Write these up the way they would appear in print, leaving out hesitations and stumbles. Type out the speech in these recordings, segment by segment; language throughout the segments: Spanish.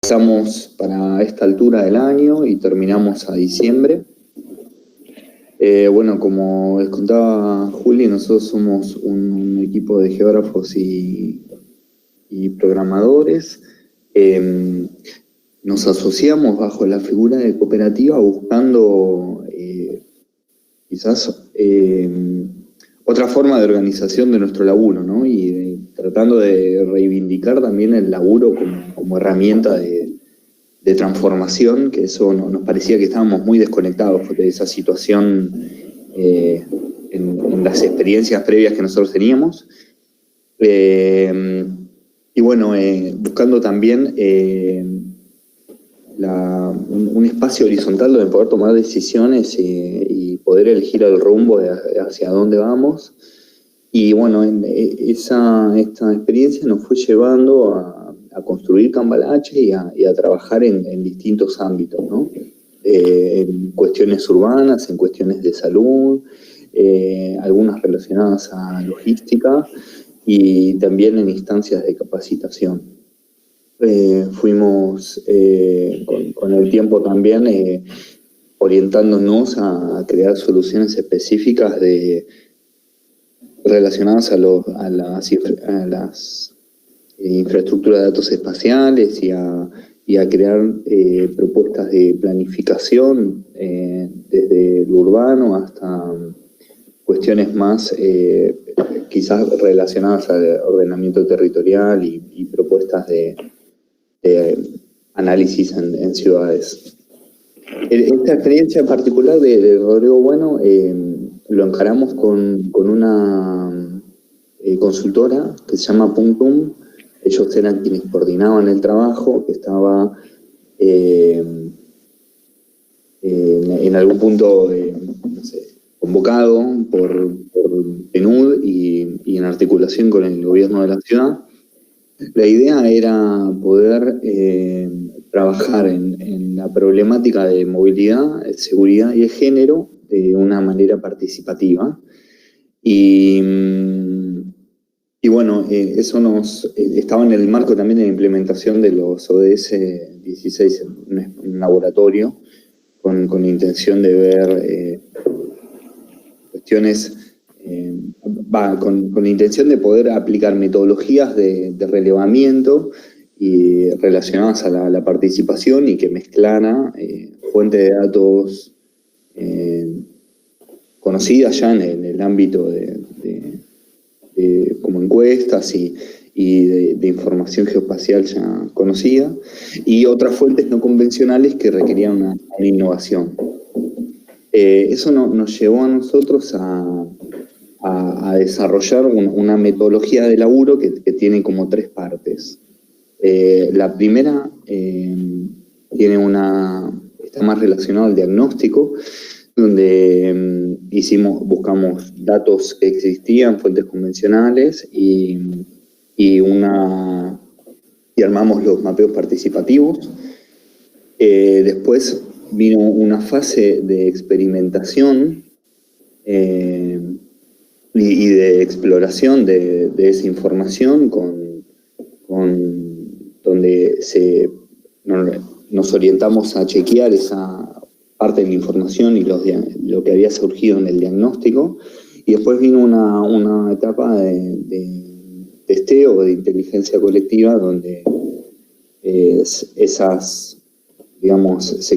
Estamos para esta altura del año y terminamos a diciembre. Bueno, como les contaba Juli, nosotros somos un equipo de geógrafos y programadores. Nos asociamos bajo la figura de cooperativa buscando quizás otra forma de organización de nuestro laburo, ¿no? Y tratando de reivindicar también el laburo como herramienta de transformación, que eso nos parecía que estábamos muy desconectados de esa situación en las experiencias previas que nosotros teníamos. Y bueno, buscando también un espacio horizontal donde poder tomar decisiones y poder elegir el rumbo hacia dónde vamos. Y bueno, esta experiencia nos fue llevando a construir Cambalache y a trabajar en distintos ámbitos, ¿no? En cuestiones urbanas, en cuestiones de salud, algunas relacionadas a logística y también en instancias de capacitación. Fuimos con el tiempo también orientándonos a crear soluciones específicas relacionadas a las infraestructuras de datos espaciales y a crear propuestas de planificación desde lo urbano hasta cuestiones más quizás relacionadas al ordenamiento territorial y propuestas de análisis en ciudades. Esta experiencia en particular de Rodrigo Bueno lo encaramos con una consultora que se llama Punctum. Ellos eran quienes coordinaban el trabajo, que estaba en algún punto no sé, convocado por PNUD y en articulación con el gobierno de la ciudad. La idea era poder trabajar en la problemática de movilidad, seguridad y de género de una manera participativa. Y bueno, eso estaba en el marco también de la implementación de los ODS 16 en un laboratorio con la intención de ver cuestiones, con la intención de poder aplicar metodologías de relevamiento y relacionadas a la participación y que mezclara fuentes de datos conocidas ya en el ámbito como encuestas y de información geoespacial ya conocida, y otras fuentes no convencionales que requerían una innovación. Eso nos llevó a nosotros a desarrollar una metodología de laburo que tiene como 3 partes. La primera está más relacionada al diagnóstico, donde buscamos datos que existían, fuentes convencionales, y armamos los mapeos participativos. Después vino una fase de experimentación y de exploración de esa información, donde nos orientamos a chequear esa parte de la información y lo que había surgido en el diagnóstico, y después vino una etapa de testeo de inteligencia colectiva donde se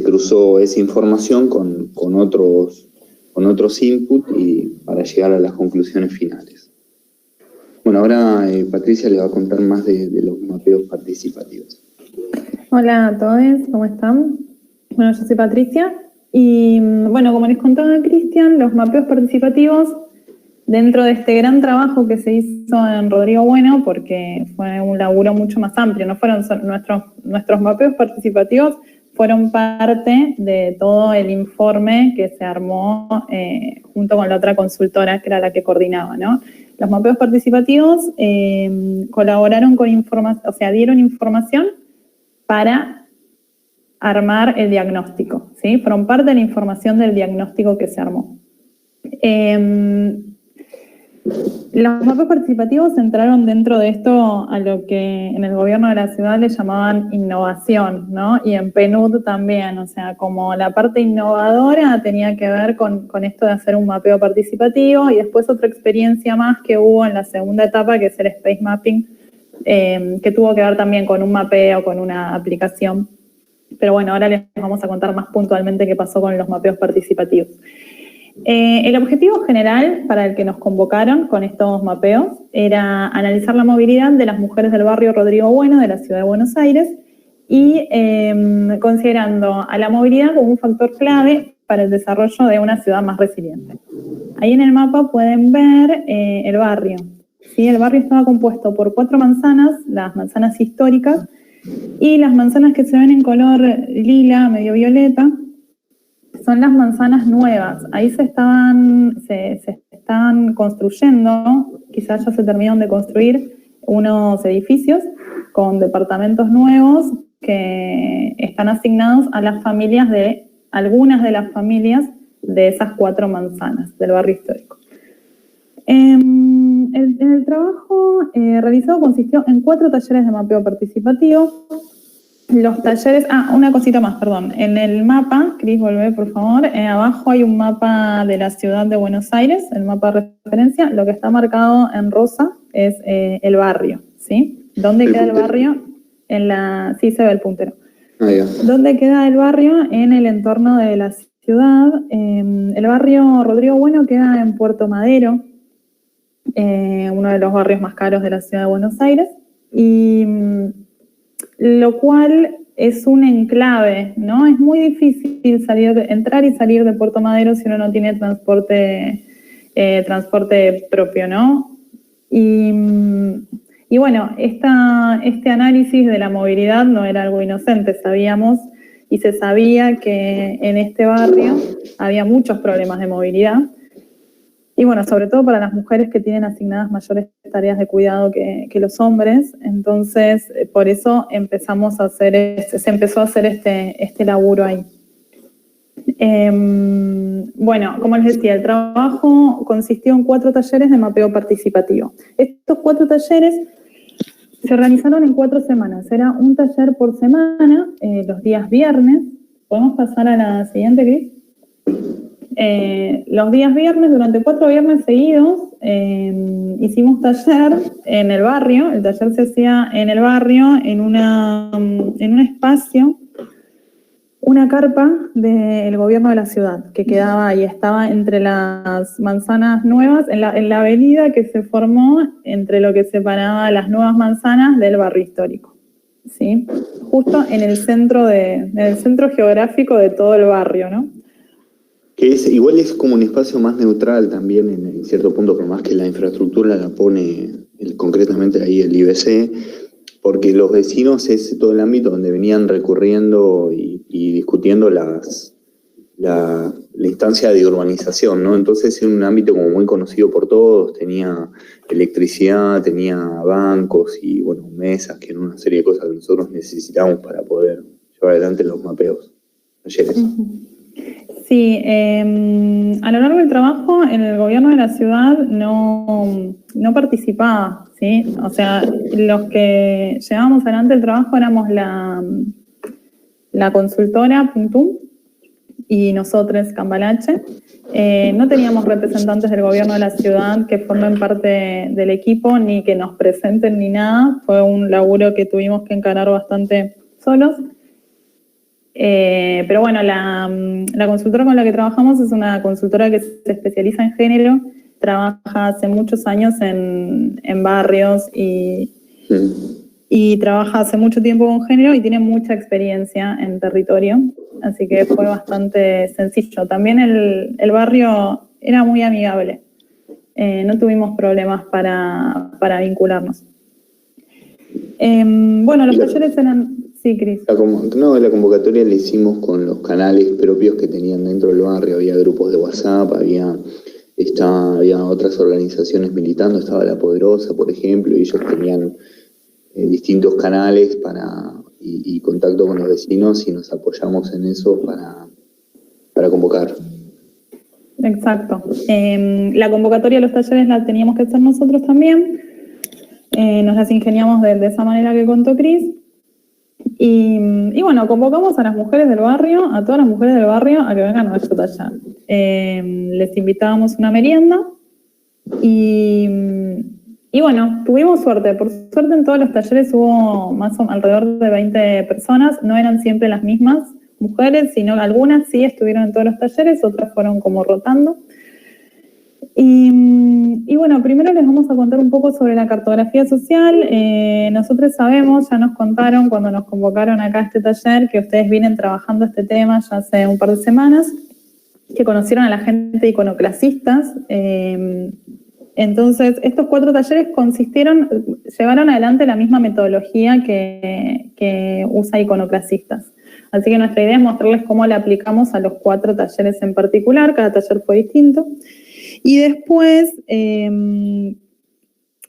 cruzó esa información con otros inputs y para llegar a las conclusiones finales. Bueno, ahora Patricia le va a contar más de los mapeos participativos. Hola a todos, ¿cómo están? Bueno, yo soy Patricia y bueno, como les contaba Cristian, los mapeos participativos, dentro de este gran trabajo que se hizo en Rodrigo Bueno, porque fue un laburo mucho más amplio, no fueron nuestros mapeos participativos, fueron parte de todo el informe que se armó junto con la otra consultora que era la que coordinaba, ¿no? Los mapeos participativos colaboraron con información, o sea, dieron información para armar el diagnóstico, ¿sí? Fueron parte de la información del diagnóstico que se armó. Los mapeos participativos entraron dentro de esto a lo que en el gobierno de la ciudad le llamaban innovación, ¿no? Y en PNUD también, o sea, como la parte innovadora tenía que ver con esto de hacer un mapeo participativo, y después otra experiencia más que hubo en la segunda etapa, que es el Space Mapping, que tuvo que ver también con un mapeo, con una aplicación. Pero bueno, ahora les vamos a contar más puntualmente qué pasó con los mapeos participativos. El objetivo general para el que nos convocaron con estos mapeos era analizar la movilidad de las mujeres del barrio Rodrigo Bueno de la ciudad de Buenos Aires y considerando a la movilidad como un factor clave para el desarrollo de una ciudad más resiliente. Ahí en el mapa pueden ver el barrio. ¿Sí? El barrio estaba compuesto por 4 manzanas, las manzanas históricas, y las manzanas que se ven en color lila, medio violeta, son las manzanas nuevas. Ahí se están construyendo, quizás ya se terminaron de construir unos edificios con departamentos nuevos que están asignados a las familias algunas de las familias de esas 4 manzanas del barrio histórico. El trabajo realizado consistió en 4 talleres de mapeo participativo. Los talleres, una cosita más, perdón. En el mapa, Cris, volvé por favor, abajo hay un mapa de la ciudad de Buenos Aires, el mapa de referencia. Lo que está marcado en rosa es el barrio, ¿sí? ¿Dónde queda el barrio? Sí, se ve el puntero. ¿Dónde queda el barrio? En el entorno de la ciudad. El barrio Rodrigo Bueno queda en Puerto Madero, uno de los barrios más caros de la ciudad de Buenos Aires, y lo cual es un enclave, ¿no? Es muy difícil entrar y salir de Puerto Madero si uno no tiene transporte propio, ¿no? Y bueno, este análisis de la movilidad no era algo inocente, sabíamos y se sabía que en este barrio había muchos problemas de movilidad. Y bueno, sobre todo para las mujeres que tienen asignadas mayores tareas de cuidado que los hombres. Entonces, por eso se empezó a hacer este laburo ahí. Bueno, como les decía, el trabajo consistió en 4 talleres de mapeo participativo. Estos 4 talleres se organizaron en 4 semanas. Era un taller por semana, los días viernes. ¿Podemos pasar a la siguiente, Cris? Los días viernes, durante 4 viernes seguidos, hicimos taller en el barrio. El taller se hacía en el barrio, en un espacio, una carpa del gobierno de la ciudad, que quedaba ahí, estaba entre las manzanas nuevas, en la avenida que se formó entre lo que separaba las nuevas manzanas del barrio histórico, ¿sí? Justo en el centro geográfico de todo el barrio, ¿no? Que igual es como un espacio más neutral también en cierto punto, por más que la infraestructura la pone concretamente ahí el IBC, porque los vecinos es todo el ámbito donde venían recurriendo y discutiendo la instancia de urbanización, ¿no? Entonces era un ámbito como muy conocido por todos, tenía electricidad, tenía bancos y bueno, mesas, que eran una serie de cosas que nosotros necesitamos para poder llevar adelante los mapeos, talleres. Sí, a lo largo del trabajo en el gobierno de la ciudad no participaba, ¿sí? O sea, los que llevábamos adelante el trabajo éramos la consultora Puntum y nosotros, Cambalache. No teníamos representantes del gobierno de la ciudad que formen parte del equipo, ni que nos presenten ni nada. Fue un laburo que tuvimos que encarar bastante solos. Pero bueno, la consultora con la que trabajamos es una consultora que se especializa en género, trabaja hace muchos años en barrios y trabaja hace mucho tiempo con género y tiene mucha experiencia en territorio, así que fue bastante sencillo. También el barrio era muy amigable, no tuvimos problemas para vincularnos. Bueno, los talleres eran... Sí, Cris. La convocatoria la hicimos con los canales propios que tenían dentro del barrio. Había grupos de WhatsApp, había otras organizaciones militando, estaba La Poderosa, por ejemplo, y ellos tenían distintos canales y contacto con los vecinos y nos apoyamos en eso para convocar. exacto. La convocatoria de los talleres la teníamos que hacer nosotros también. Nos las ingeniamos de esa manera que contó Cris. Y bueno, convocamos a las mujeres del barrio, a todas las mujeres del barrio, a que vengan a nuestro taller. Les invitábamos una merienda y bueno, tuvimos suerte. Por suerte en todos los talleres hubo alrededor de 20 personas. No eran siempre las mismas mujeres, sino algunas sí estuvieron en todos los talleres, otras fueron como rotando. Y bueno, primero les vamos a contar un poco sobre la cartografía social. Nosotros sabemos, ya nos contaron cuando nos convocaron acá a este taller, que ustedes vienen trabajando este tema ya hace un par de semanas, que conocieron a la gente de iconoclasistas. Entonces, estos 4 talleres llevaron adelante la misma metodología que usa iconoclasistas. Así que nuestra idea es mostrarles cómo la aplicamos a los 4 talleres en particular. Cada taller fue distinto. Y después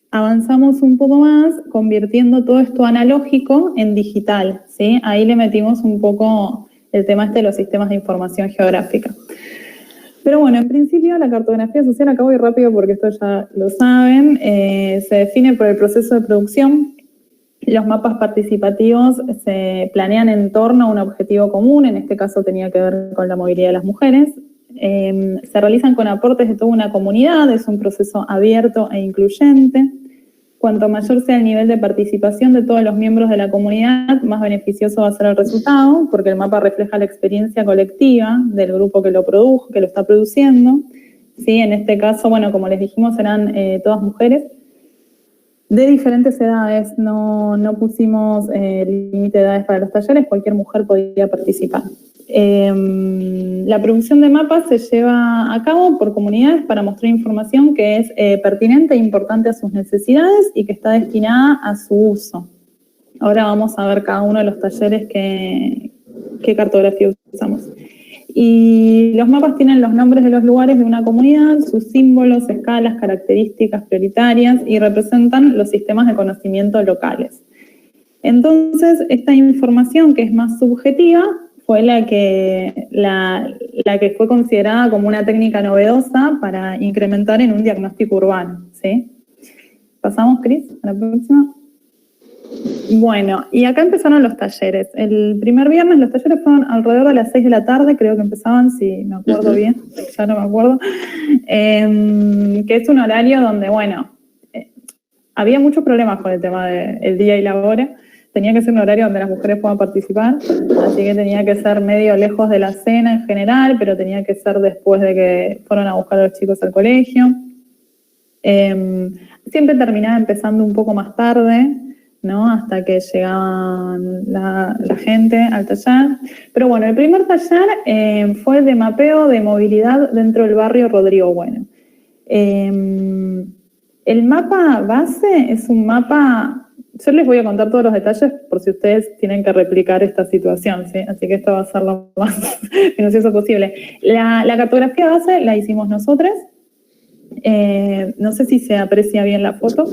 avanzamos un poco más convirtiendo todo esto analógico en digital, ¿sí? Ahí le metimos un poco el tema de los sistemas de información geográfica. Pero bueno, en principio la cartografía social, acá voy rápido porque esto ya lo saben, se define por el proceso de producción. Los mapas participativos se planean en torno a un objetivo común, en este caso tenía que ver con la movilidad de las mujeres. Se realizan con aportes de toda una comunidad, es un proceso abierto e incluyente. Cuanto mayor sea el nivel de participación de todos los miembros de la comunidad, más beneficioso va a ser el resultado, porque el mapa refleja la experiencia colectiva del grupo que lo produjo, que lo está produciendo. ¿Sí? En este caso, bueno, como les dijimos, eran todas mujeres de diferentes edades. No pusimos límite de edades para los talleres, cualquier mujer podía participar. La producción de mapas se lleva a cabo por comunidades para mostrar información que es pertinente e importante a sus necesidades y que está destinada a su uso. Ahora vamos a ver cada uno de los talleres qué cartografía usamos. Y los mapas tienen los nombres de los lugares de una comunidad, sus símbolos, escalas, características prioritarias y representan los sistemas de conocimiento locales. Entonces, esta información que es más subjetiva fue la que fue considerada como una técnica novedosa para incrementar en un diagnóstico urbano, ¿sí? ¿Pasamos, Cris, a la próxima? Bueno, y acá empezaron los talleres. El primer viernes los talleres fueron alrededor de las 6 de la tarde, creo que empezaban, si me acuerdo bien, ya no me acuerdo, que es un horario donde, bueno, había muchos problemas con el tema del día y la hora. Tenía que ser un horario donde las mujeres puedan participar, así que tenía que ser medio lejos de la cena en general, pero tenía que ser después de que fueron a buscar a los chicos al colegio. Siempre terminaba empezando un poco más tarde, ¿no? Hasta que llegaban la gente al taller. Pero bueno, el primer taller fue de mapeo de movilidad dentro del barrio Rodrigo Bueno. El mapa base es un mapa... Yo les voy a contar todos los detalles por si ustedes tienen que replicar esta situación, ¿sí? Así que esto va a ser lo más minucioso posible. La cartografía base la hicimos nosotros. No sé si se aprecia bien la foto,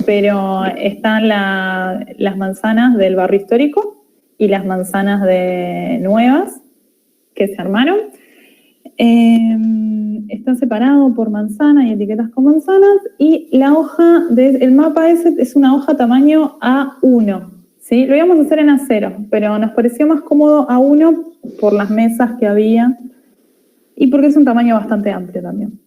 pero están las manzanas del barrio histórico y las manzanas nuevas que se armaron. Está separado por manzana y etiquetas con manzanas, y la hoja del mapa ese es una hoja tamaño A1, ¿sí? Lo íbamos a hacer en A0, pero nos pareció más cómodo A1 por las mesas que había y porque es un tamaño bastante amplio también.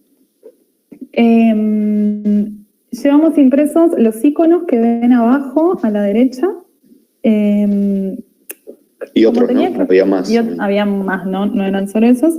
Llevamos impresos los iconos que ven abajo a la derecha. Y otros, ¿no? Había más. Había más, no eran solo esos.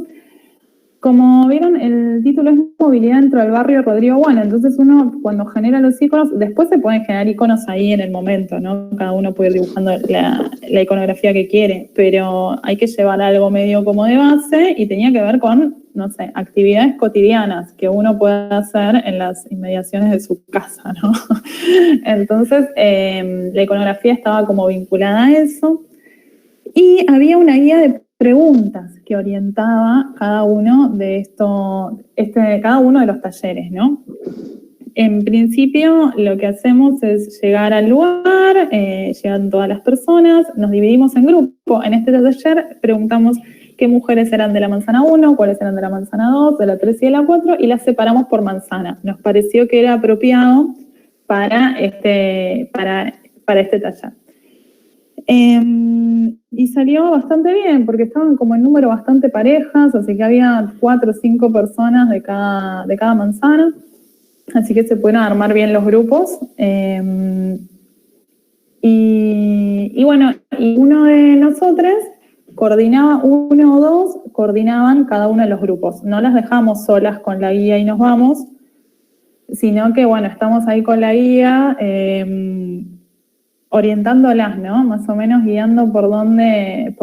Como vieron, el título es movilidad dentro del barrio Rodrigo Bueno, entonces uno cuando genera los iconos, después se pueden generar iconos ahí en el momento, ¿no? Cada uno puede ir dibujando la iconografía que quiere, pero hay que llevar algo medio como de base y tenía que ver con, no sé, actividades cotidianas que uno puede hacer en las inmediaciones de su casa, ¿no? Entonces, la iconografía estaba como vinculada a eso y había una guía de preguntas que orientaba cada uno de cada uno de los talleres, ¿no? En principio, lo que hacemos es llegar al lugar, llegan todas las personas, nos dividimos en grupos. En este taller preguntamos qué mujeres eran de la manzana 1, cuáles eran de la manzana 2, de la 3 y de la 4, y las separamos por manzana. Nos pareció que era apropiado para este taller. Y salió bastante bien, porque estaban como en número bastante parejas, así que había 4 o 5 personas de cada manzana, así que se pudieron armar bien los grupos. Y bueno, y uno de nosotros coordinaba, uno o dos coordinaban cada uno de los grupos. No las dejamos solas con la guía y nos vamos, sino que bueno, estamos ahí con la guía, orientándolas, ¿no? Más o menos guiando por dónde,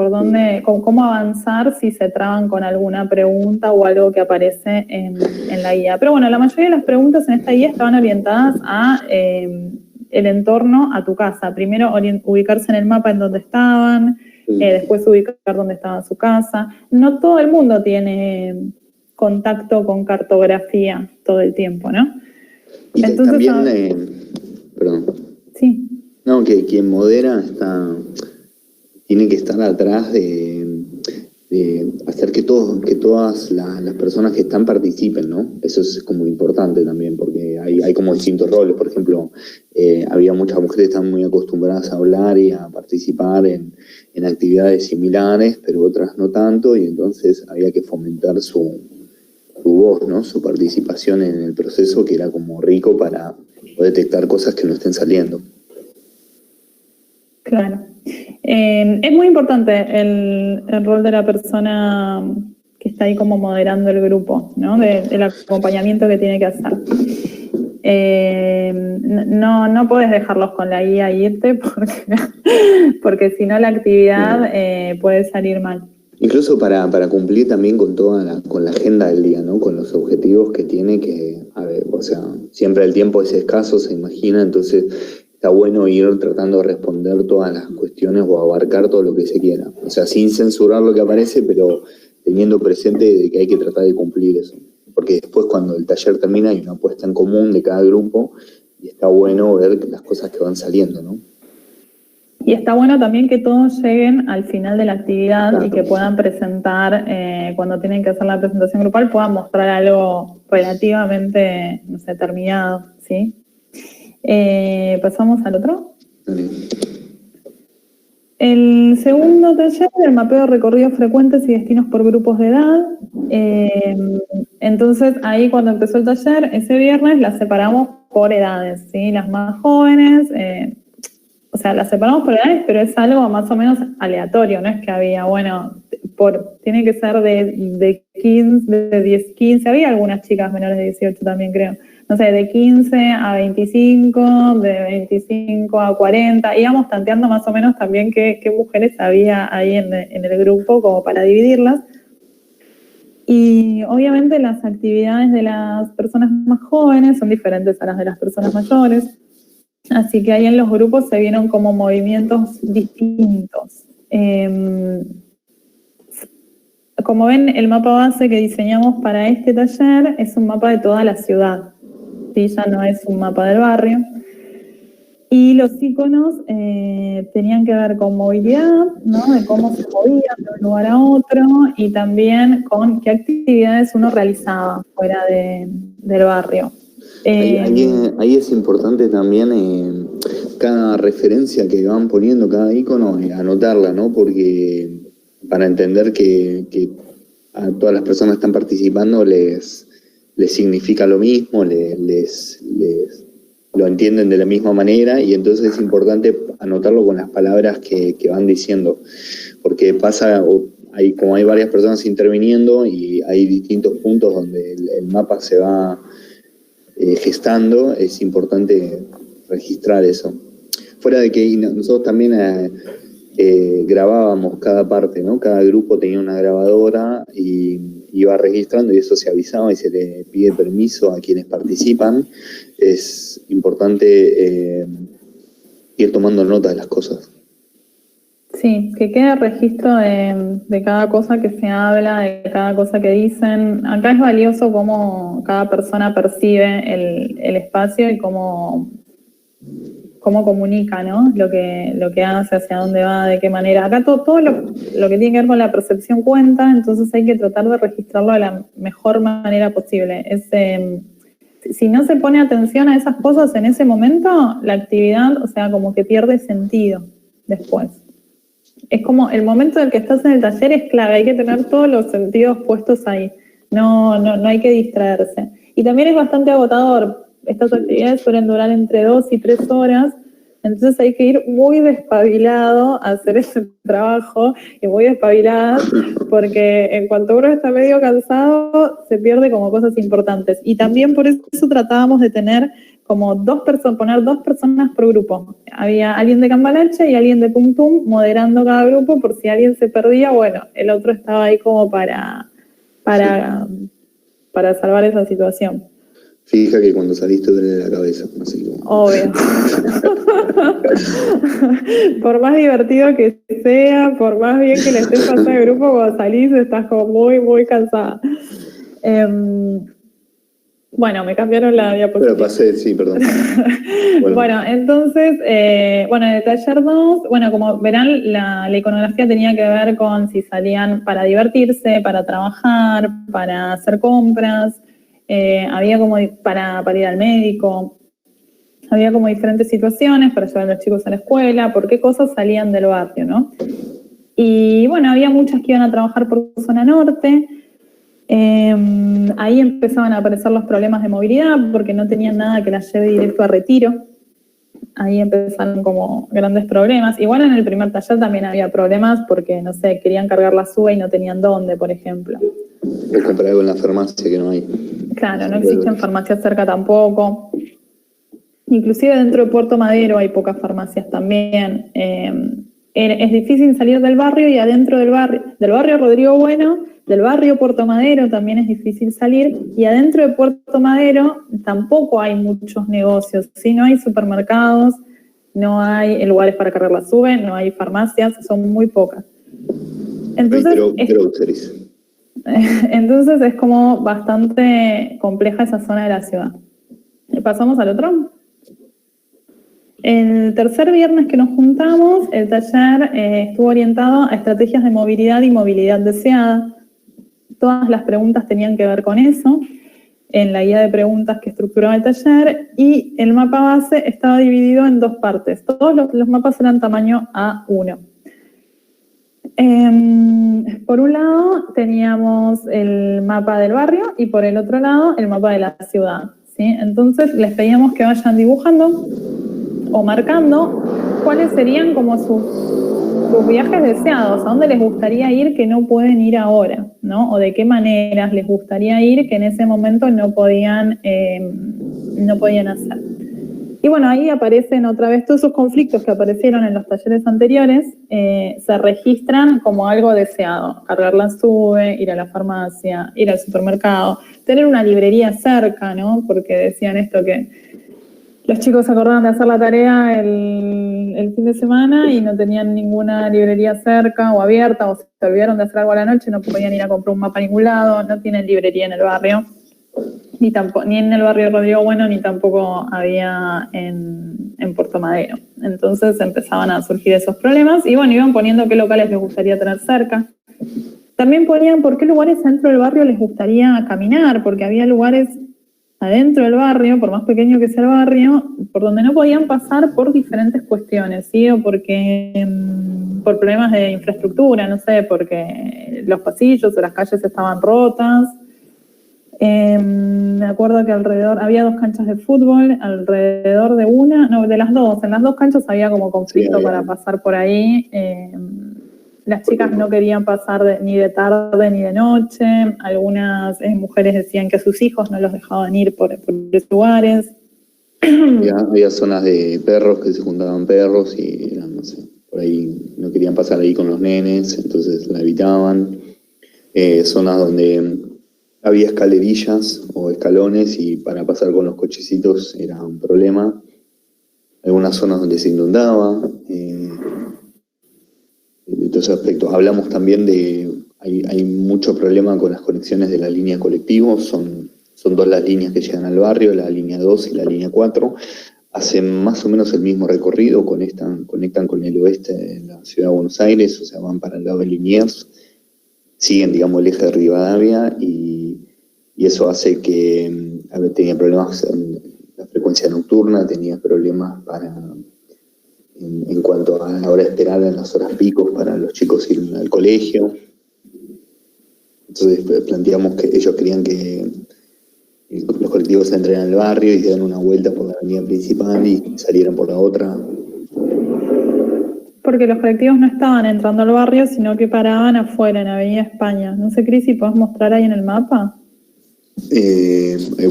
cómo avanzar si se traban con alguna pregunta o algo que aparece en la guía. Pero bueno, la mayoría de las preguntas en esta guía estaban orientadas a el entorno, a tu casa. Primero ubicarse en el mapa en donde estaban, después ubicar dónde estaba su casa. No todo el mundo tiene contacto con cartografía todo el tiempo, ¿no? Y entonces, también, perdón. Sí. No, que quien modera tiene que estar atrás de hacer que todas las personas que están participen, ¿no? Eso es como importante también, porque hay como distintos roles. Por ejemplo, había muchas mujeres que están muy acostumbradas a hablar y a participar en actividades similares, pero otras no tanto, y entonces había que fomentar su voz, ¿no? Su participación en el proceso, que era como rico para poder detectar cosas que no estén saliendo. Claro. Es muy importante el rol de la persona que está ahí como moderando el grupo, ¿no? Del acompañamiento que tiene que hacer. No puedes dejarlos con la guía e irte porque si no la actividad puede salir mal. Incluso para cumplir también con con la agenda del día, ¿no? Con los objetivos que tiene que, a ver, o sea, siempre el tiempo es escaso, se imagina, entonces está bueno ir tratando de responder todas las cuestiones o abarcar todo lo que se quiera. O sea, sin censurar lo que aparece, pero teniendo presente de que hay que tratar de cumplir eso. Porque después cuando el taller termina hay una apuesta en común de cada grupo y está bueno ver las cosas que van saliendo, ¿no? Y está bueno también que todos lleguen al final de la actividad, claro, y que puedan presentar, cuando tienen que hacer la presentación grupal, puedan mostrar algo relativamente, no sé, terminado, ¿sí? ¿Pasamos al otro? El segundo taller, el mapeo de recorridos frecuentes y destinos por grupos de edad. Entonces, ahí cuando empezó el taller, ese viernes, las separamos por edades, ¿sí? Las más jóvenes, o sea, las separamos por edades, pero es algo más o menos aleatorio, no es que había, bueno, tiene que ser de 15, de 10, 15, había algunas chicas menores de 18 también, creo. No sé, de 15 a 25, de 25 a 40, íbamos tanteando más o menos también qué mujeres había ahí en el grupo como para dividirlas. Y obviamente las actividades de las personas más jóvenes son diferentes a las de las personas mayores, así que ahí en los grupos se vieron como movimientos distintos. Como ven, el mapa base que diseñamos para este taller es un mapa de toda la ciudad, ¿sí? Ya no es un mapa del barrio. Y los iconos tenían que ver con movilidad, ¿no? De cómo se movían de un lugar a otro y también con qué actividades uno realizaba fuera del barrio. Ahí es importante también cada referencia que van poniendo, cada icono, anotarla, ¿no? Porque para entender que a todas las personas que están participando les significa lo mismo, lo entienden de la misma manera, y entonces es importante anotarlo con las palabras que van diciendo, porque como hay varias personas interviniendo y hay distintos puntos donde el mapa se va gestando, es importante registrar eso. Fuera de que nosotros también grabábamos cada parte, ¿no? Cada grupo tenía una grabadora y iba registrando, y eso se avisaba y se le pide permiso a quienes participan. Es importante ir tomando nota de las cosas. Sí, que quede registro de cada cosa que se habla, de cada cosa que dicen. Acá es valioso cómo cada persona percibe el espacio y cómo cómo comunica, ¿no? Lo que hace, hacia dónde va, de qué manera. Acá todo lo que tiene que ver con la percepción cuenta, entonces hay que tratar de registrarlo de la mejor manera posible. Si no se pone atención a esas cosas en ese momento, la actividad, o sea, como que pierde sentido después. Es como el momento en el que estás en el taller es clave, hay que tener todos los sentidos puestos ahí. No hay que distraerse. Y también es bastante agotador. Estas actividades suelen durar entre 2 y 3 horas, entonces hay que ir muy despabilado a hacer ese trabajo y muy despabilada, porque en cuanto uno está medio cansado, se pierde como cosas importantes. Y también por eso tratábamos de tener como poner 2 personas por grupo. Había alguien de Cambalache y alguien de Pum Tum moderando cada grupo, por si alguien se perdía, bueno, el otro estaba ahí como para salvar esa situación. Fija que cuando saliste duele la cabeza, así como... Obvio. Por más divertido que sea, por más bien que le estés pasando el grupo, cuando salís estás como muy, muy cansada. Bueno, me cambiaron la diapositiva. Pero pasé, sí, perdón. Bueno, entonces, en el taller 2, bueno, como verán, la iconografía tenía que ver con si salían para divertirse, para trabajar, para hacer compras, había como para ir al médico, había como diferentes situaciones para llevar a los chicos a la escuela, por qué cosas salían del barrio, ¿no? Y bueno, había muchas que iban a trabajar por zona norte. Ahí empezaban a aparecer los problemas de movilidad porque no tenían nada que las lleve directo a Retiro. Ahí empezaron como grandes problemas. Igual en el primer taller también había problemas porque, no sé, querían cargar la SUBE y no tenían dónde, por ejemplo. O comprar algo en la farmacia que no hay. Claro, no existen farmacias cerca tampoco. Inclusive dentro de Puerto Madero hay pocas farmacias también. Es difícil salir del barrio y adentro del barrio Rodrigo Bueno, del barrio Puerto Madero también es difícil salir, y adentro de Puerto Madero tampoco hay muchos negocios, ¿sí? No hay supermercados, no hay lugares para cargar la SUBE, no hay farmacias, son muy pocas. Entonces, entonces es como bastante compleja esa zona de la ciudad. ¿Pasamos al otro? El tercer viernes que nos juntamos, el taller estuvo orientado a estrategias de movilidad y movilidad deseada. Todas las preguntas tenían que ver con eso, en la guía de preguntas que estructuraba el taller, y el mapa base estaba dividido en 2 partes. Todos los mapas eran tamaño A1. Por un lado teníamos el mapa del barrio y por el otro lado el mapa de la ciudad, ¿sí? Entonces les pedíamos que vayan dibujando o marcando cuáles serían como sus viajes deseados, a dónde les gustaría ir que no pueden ir ahora, ¿no? O de qué maneras les gustaría ir que en ese momento no podían hacer. Y bueno, ahí aparecen otra vez todos esos conflictos que aparecieron en los talleres anteriores, se registran como algo deseado. Cargar la SUBE, ir a la farmacia, ir al supermercado, tener una librería cerca, ¿no? Porque decían esto que los chicos se acordaban de hacer la tarea el fin de semana y no tenían ninguna librería cerca o abierta, o se olvidaron de hacer algo a la noche, no podían ir a comprar un mapa a ningún lado, no tienen librería en el barrio, ni en el barrio Rodrigo Bueno, ni tampoco había en Puerto Madero. Entonces empezaban a surgir esos problemas y bueno, iban poniendo qué locales les gustaría tener cerca. También ponían por qué lugares dentro del barrio les gustaría caminar, porque había lugares adentro del barrio, por más pequeño que sea el barrio, por donde no podían pasar por diferentes cuestiones, ¿sí? O porque por problemas de infraestructura, no sé, porque los pasillos o las calles estaban rotas. Me acuerdo que alrededor había 2 canchas de fútbol, alrededor de las 2, en las 2 canchas había como conflicto para pasar por ahí. Las chicas no querían pasar ni de tarde ni de noche, algunas mujeres decían que sus hijos no los dejaban ir por esos lugares. Había zonas de perros que se juntaban perros y eran, no sé, por ahí no querían pasar ahí con los nenes, entonces la evitaban. Zonas donde había escalerillas o escalones y para pasar con los cochecitos era un problema. Algunas zonas donde se inundaba. De todo ese aspecto. Hablamos también hay mucho problema con las conexiones de la línea colectivo, son 2 las líneas que llegan al barrio, la línea 2 y la línea 4. hacen más o menos el mismo recorrido, conectan con el oeste de la ciudad de Buenos Aires, o sea, van para el lado de Liniers, siguen, digamos, el eje de Rivadavia y eso hace que, a ver, tenía problemas en la frecuencia nocturna, tenía problemas en cuanto a la hora de esperar en las horas picos para los chicos ir al colegio. Entonces planteamos que ellos querían que los colectivos entraran al barrio y dieran una vuelta por la avenida principal y salieran por la otra. Porque los colectivos no estaban entrando al barrio, sino que paraban afuera, en Avenida España. No sé, Cris, si podés mostrar ahí en el mapa.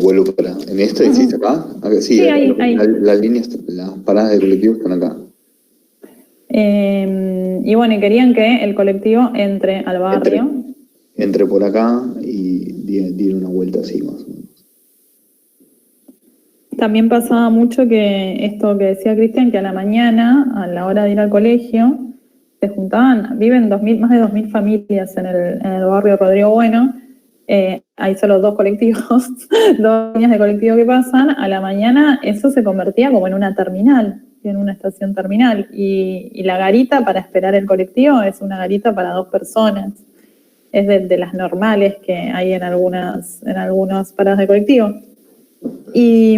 Vuelvo para... ¿En este? ¿Sí está acá? Sí, ahí. Las líneas, las paradas de colectivos están acá. Y bueno, y querían que el colectivo entre al barrio. Entre por acá y diera una vuelta así más o menos. También pasaba mucho que esto que decía Cristian, que a la mañana, a la hora de ir al colegio, se juntaban, viven más de 2.000 familias en el barrio Rodrigo Bueno, hay solo 2 colectivos, 2 líneas de colectivo que pasan, a la mañana eso se convertía como en una terminal, en una estación terminal, y la garita para esperar el colectivo es una garita para 2 personas, es de las normales que hay en algunas paradas de colectivo. Y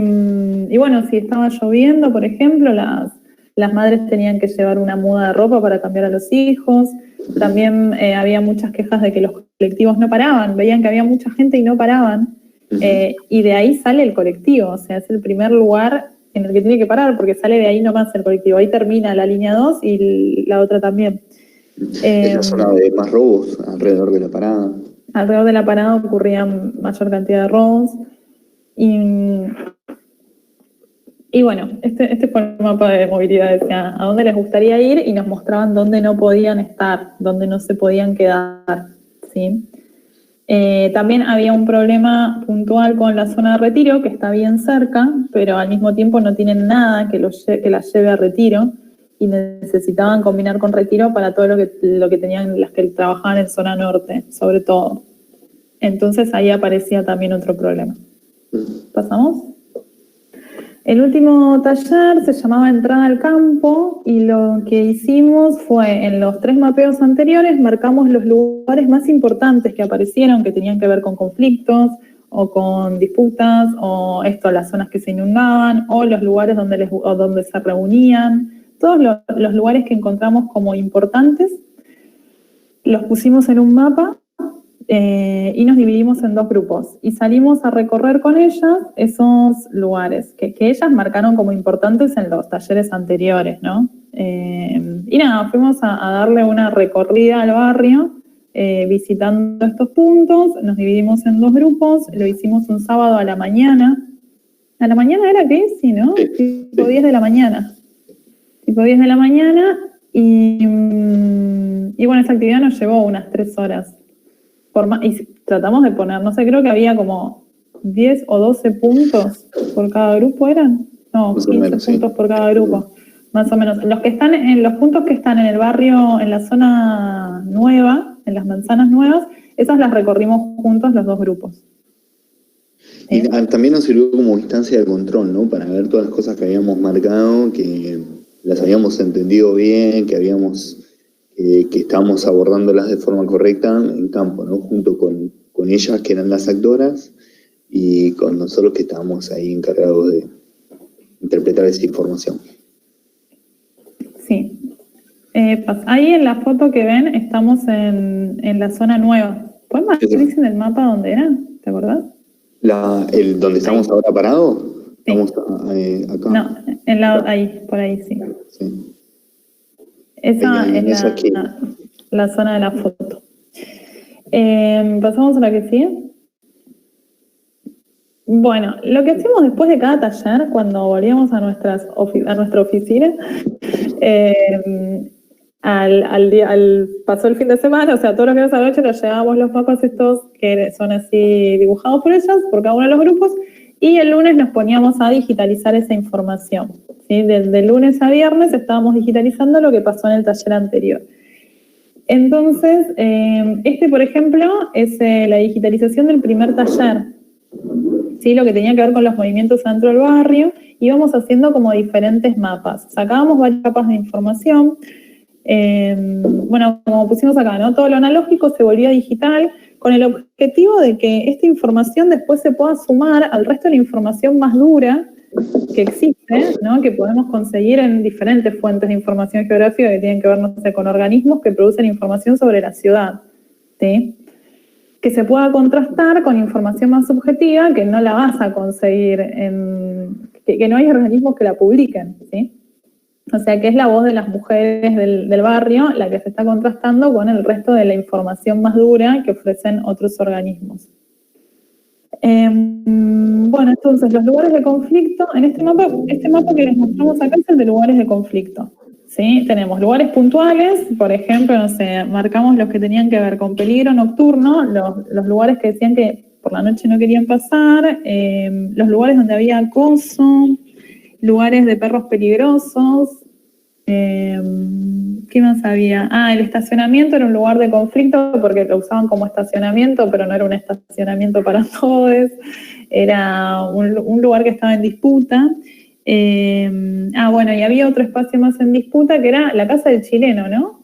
bueno, si estaba lloviendo, por ejemplo, las madres tenían que llevar una muda de ropa para cambiar a los hijos. También había muchas quejas de que los colectivos no paraban, veían que había mucha gente y no paraban. Y de ahí sale el colectivo, o sea, es el primer lugar en el que tiene que parar, porque sale de ahí nomás el colectivo. Ahí termina la línea 2 y la otra también. Es la zona de más robos alrededor de la parada. Alrededor de la parada ocurrían mayor cantidad de robos. Y bueno, este fue el mapa de movilidad, decía a dónde les gustaría ir y nos mostraban dónde no podían estar, dónde no se podían quedar, ¿sí? También había un problema puntual con la zona de Retiro, que está bien cerca, pero al mismo tiempo no tienen nada que la lleve a Retiro y necesitaban combinar con Retiro para todo lo que tenían las que trabajaban en zona norte, sobre todo. Entonces ahí aparecía también otro problema. ¿Pasamos? El último taller se llamaba Entrada al Campo y lo que hicimos fue, en los 3 mapeos anteriores, marcamos los lugares más importantes que aparecieron, que tenían que ver con conflictos o con disputas, o las zonas que se inundaban, o los lugares donde se reunían. Todos los lugares que encontramos como importantes los pusimos en un mapa y nos dividimos en 2 grupos y salimos a recorrer con ellas esos lugares que ellas marcaron como importantes en los talleres anteriores, ¿no? Y nada, fuimos a darle una recorrida al barrio visitando estos puntos, nos dividimos en 2 grupos, lo hicimos un sábado a la mañana. ¿A la mañana era qué? Sí, ¿no? Sí. Tipo 10 de la mañana. Tipo 10 de la mañana y bueno, esa actividad nos llevó unas 3 horas. Y tratamos de poner, no sé, creo que había como 10 o 12 puntos por cada grupo, ¿eran? No, 15 puntos por cada grupo, más o menos. Los puntos que están en el barrio, en la zona nueva, en las manzanas nuevas, esas las recorrimos juntos los 2 grupos. ¿Sí? Y también nos sirvió como instancia de control, ¿no? Para ver todas las cosas que habíamos marcado, que las habíamos entendido bien, que estábamos abordándolas de forma correcta en campo, ¿no? Junto con ellas, que eran las actoras, y con nosotros, que estábamos ahí encargados de interpretar esa información. Sí. Ahí en la foto que ven estamos en la zona nueva. ¿Puedes más en el mapa dónde era? ¿Te acordás? ¿Donde estamos ahora parados? Sí. Estamos acá. No, ahí, por ahí, sí. Sí. Esa es la zona de la foto. ¿Pasamos a la que sigue? Bueno, lo que hacíamos después de cada taller, cuando volvíamos a nuestra oficina, pasó el fin de semana, o sea, todos los días a la noche nos llevábamos los mapas estos que son así dibujados por ellas, por cada uno de los grupos, y el lunes nos poníamos a digitalizar esa información, ¿sí? Desde lunes a viernes estábamos digitalizando lo que pasó en el taller anterior. Entonces, por ejemplo, es la digitalización del primer taller, ¿sí? Lo que tenía que ver con los movimientos dentro del barrio, íbamos haciendo como diferentes mapas. Sacábamos varias capas de información. Bueno, como pusimos acá, ¿no? Todo lo analógico se volvía digital con el objetivo de que esta información después se pueda sumar al resto de la información más dura que existe, ¿no? Que podemos conseguir en diferentes fuentes de información geográfica que tienen que ver, no sé, con organismos que producen información sobre la ciudad, ¿sí? Que se pueda contrastar con información más subjetiva que no la vas a conseguir que no hay organismos que la publiquen, ¿sí? O sea, que es la voz de las mujeres del barrio la que se está contrastando con el resto de la información más dura que ofrecen otros organismos. Bueno, entonces, los lugares de conflicto, en este mapa que les mostramos acá es el de lugares de conflicto, ¿sí? Tenemos lugares puntuales, por ejemplo, no sé, marcamos los que tenían que ver con peligro nocturno, los lugares que decían que por la noche no querían pasar, los lugares donde había acoso, lugares de perros peligrosos. ¿Qué más había? El estacionamiento era un lugar de conflicto porque lo usaban como estacionamiento, pero no era un estacionamiento para todos, era un lugar que estaba en disputa. Bueno, y había otro espacio más en disputa que era la casa del chileno, ¿no?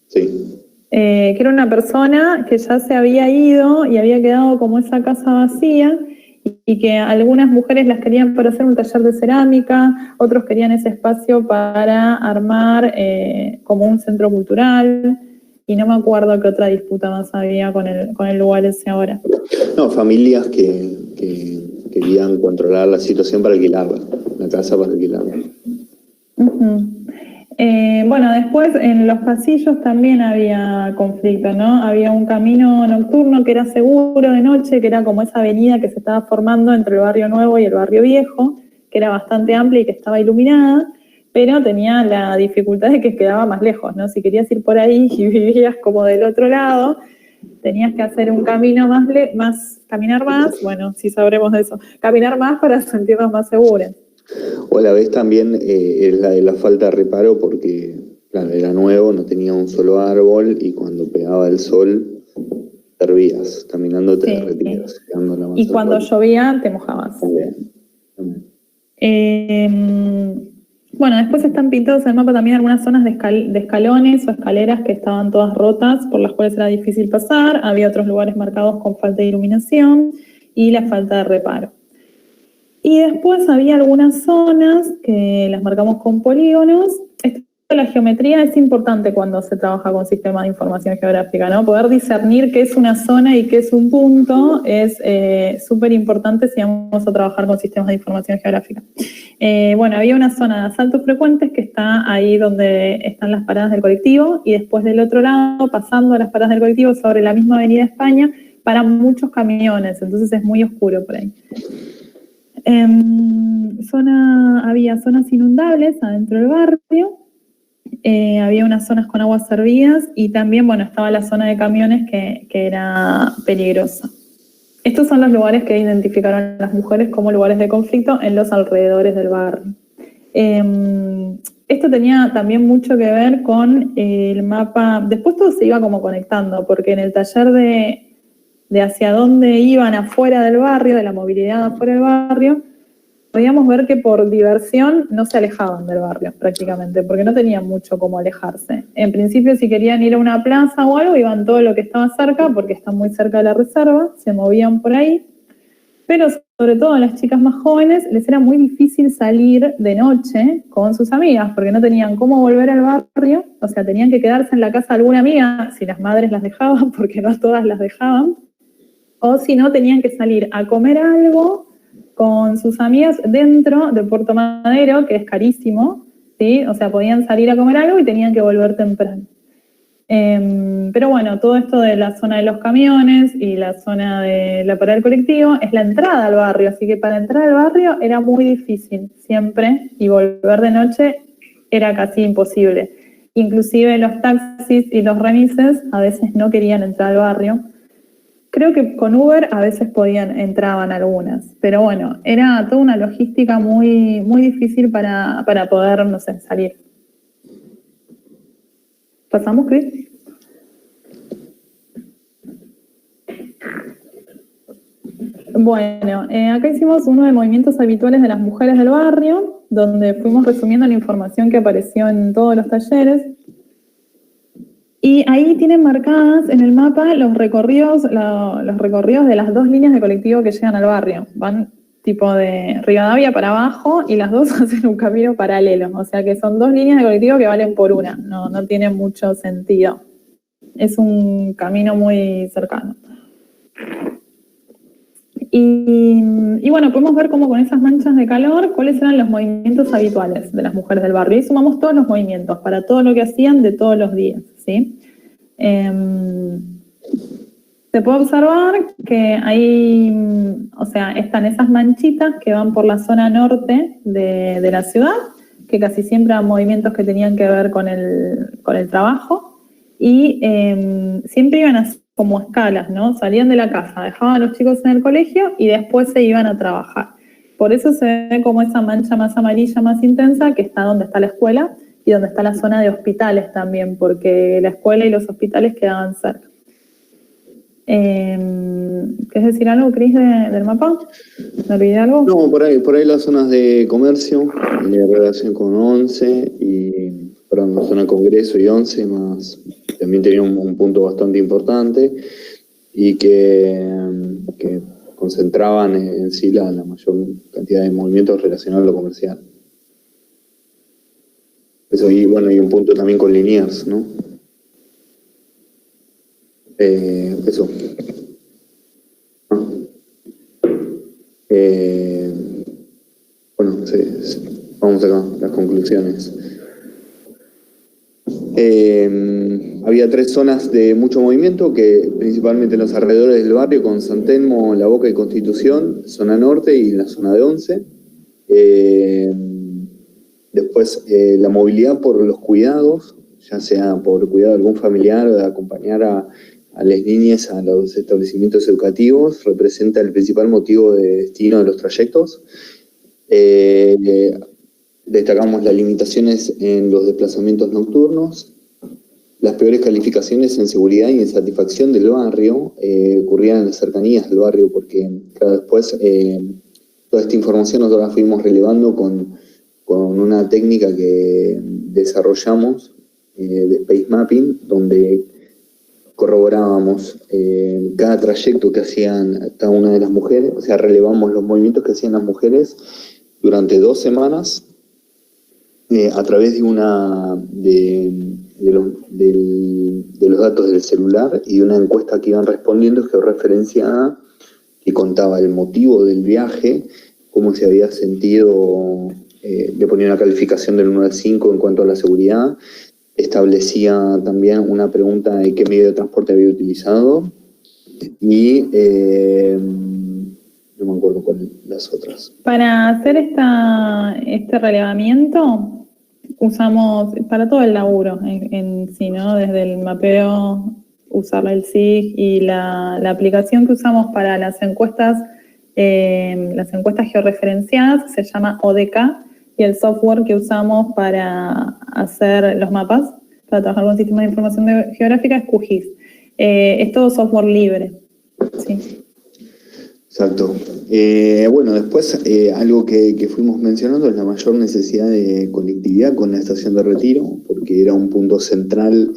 Sí. Que era una persona que ya se había ido y había quedado como esa casa vacía, y que algunas mujeres las querían para hacer un taller de cerámica, otros querían ese espacio para armar como un centro cultural, y no me acuerdo qué otra disputa más había con el lugar ese ahora. No, familias que querían controlar la situación para alquilarla, la casa para alquilarla. Bueno, después en los pasillos también había conflicto, ¿no? Había un camino nocturno que era seguro de noche, que era como esa avenida que se estaba formando entre el barrio nuevo y el barrio viejo, que era bastante amplia y que estaba iluminada, pero tenía la dificultad de que quedaba más lejos, ¿no? Si querías ir por ahí y vivías como del otro lado, tenías que hacer un camino caminar más, bueno, sí sabremos de eso, caminar más para sentirnos más seguros. O a la vez también es la de la falta de reparo porque, claro, era nuevo, no tenía un solo árbol y cuando pegaba el sol te hervías, caminando te derretías. Y cuando llovía te mojabas. Bueno, después están pintados en el mapa también algunas zonas de escalones o escaleras que estaban todas rotas, por las cuales era difícil pasar. Había otros lugares marcados con falta de iluminación y la falta de reparo. Y después había algunas zonas que las marcamos con polígonos. La geometría es importante cuando se trabaja con sistemas de información geográfica, ¿no? Poder discernir qué es una zona y qué es un punto es súper importante si vamos a trabajar con sistemas de información geográfica. Bueno, había una zona de asaltos frecuentes que está ahí donde están las paradas del colectivo, y después del otro lado, pasando a las paradas del colectivo sobre la misma avenida España, paran muchos camiones, entonces es muy oscuro por ahí. Había zonas inundables adentro del barrio, había unas zonas con aguas servidas y también, bueno, estaba la zona de camiones que era peligrosa. Estos son los lugares que identificaron las mujeres como lugares de conflicto en los alrededores del barrio. Esto tenía también mucho que ver con el mapa. Después todo se iba como conectando, porque en el taller de hacia dónde iban afuera del barrio, de la movilidad afuera del barrio, podíamos ver que por diversión no se alejaban del barrio prácticamente, porque no tenían mucho cómo alejarse. En principio, si querían ir a una plaza o algo, iban todo lo que estaba cerca, porque están muy cerca de la reserva, se movían por ahí. Pero sobre todo a las chicas más jóvenes les era muy difícil salir de noche con sus amigas, porque no tenían cómo volver al barrio, o sea, tenían que quedarse en la casa de alguna amiga, si las madres las dejaban, porque no todas las dejaban, o si no, tenían que salir a comer algo con sus amigas dentro de Puerto Madero, que es carísimo, ¿sí? O sea, podían salir a comer algo y tenían que volver temprano. Pero bueno, todo esto de la zona de los camiones y la zona de la parada del colectivo es la entrada al barrio, así que para entrar al barrio era muy difícil siempre, y volver de noche era casi imposible. Inclusive los taxis y los remises a veces no querían entrar al barrio. Creo que con Uber a veces entraban algunas, pero bueno, era toda una logística muy, muy difícil para poder, no sé, salir. ¿Pasamos, Cris? Bueno, acá hicimos uno de movimientos habituales de las mujeres del barrio, donde fuimos resumiendo la información que apareció en todos los talleres. Y ahí tienen marcadas en el mapa los recorridos de las dos líneas de colectivo que llegan al barrio. Van tipo de Rivadavia para abajo y las dos hacen un camino paralelo. O sea que son dos líneas de colectivo que valen por una. No tiene mucho sentido. Es un camino muy cercano. Y bueno, podemos ver cómo con esas manchas de calor, cuáles eran los movimientos habituales de las mujeres del barrio. Y sumamos todos los movimientos para todo lo que hacían de todos los días, ¿sí? Se puede observar que hay, o sea, están esas manchitas que van por la zona norte de la ciudad, que casi siempre eran movimientos que tenían que ver con el trabajo, y siempre iban así como escalas, ¿no? Salían de la casa, dejaban a los chicos en el colegio y después se iban a trabajar. Por eso se ve como esa mancha más amarilla, más intensa, que está donde está la escuela y donde está la zona de hospitales también, porque la escuela y los hospitales quedaban cerca. ¿Querés decir algo, Cris, del mapa? ¿Me olvidé algo? No, por ahí las zonas de comercio, de relación con 11 y, perdón, la zona de Congreso y 11 más, también tenía un punto bastante importante y que concentraban en sí la mayor cantidad de movimientos relacionados a lo comercial. Eso, y bueno, y un punto también con Liniers, ¿no? Eso. Bueno, vamos acá, las conclusiones. Había 3 zonas de mucho movimiento, que principalmente en los alrededores del barrio, con San Telmo, La Boca y Constitución, zona norte y la zona de 11. Después, la movilidad por los cuidados, ya sea por cuidado de algún familiar o de acompañar a las niñas a los establecimientos educativos, representa el principal motivo de destino de los trayectos. Destacamos las limitaciones en los desplazamientos nocturnos, las peores calificaciones en seguridad y en satisfacción del barrio ocurrían en las cercanías del barrio, porque claro, después toda esta información nosotros la fuimos relevando con una técnica que desarrollamos de Space Mapping, donde corroborábamos cada trayecto que hacían cada una de las mujeres, o sea, relevamos los movimientos que hacían las mujeres durante 2 semanas a través de los datos del celular y de una encuesta que iban respondiendo georreferenciada, que contaba el motivo del viaje, cómo se había sentido, le ponía una calificación del 1 al 5 en cuanto a la seguridad, establecía también una pregunta de qué medio de transporte había utilizado y no me acuerdo cuáles las otras. Para hacer este relevamiento usamos para todo el laburo en sí, ¿no? Desde el mapeo, usar el SIG y la aplicación que usamos para las encuestas georreferenciadas se llama ODK, y el software que usamos para hacer los mapas, para trabajar con sistemas de información geográfica, es QGIS. Es todo software libre. Sí. Exacto. Bueno, después algo que fuimos mencionando es la mayor necesidad de conectividad con la estación de Retiro, porque era un punto central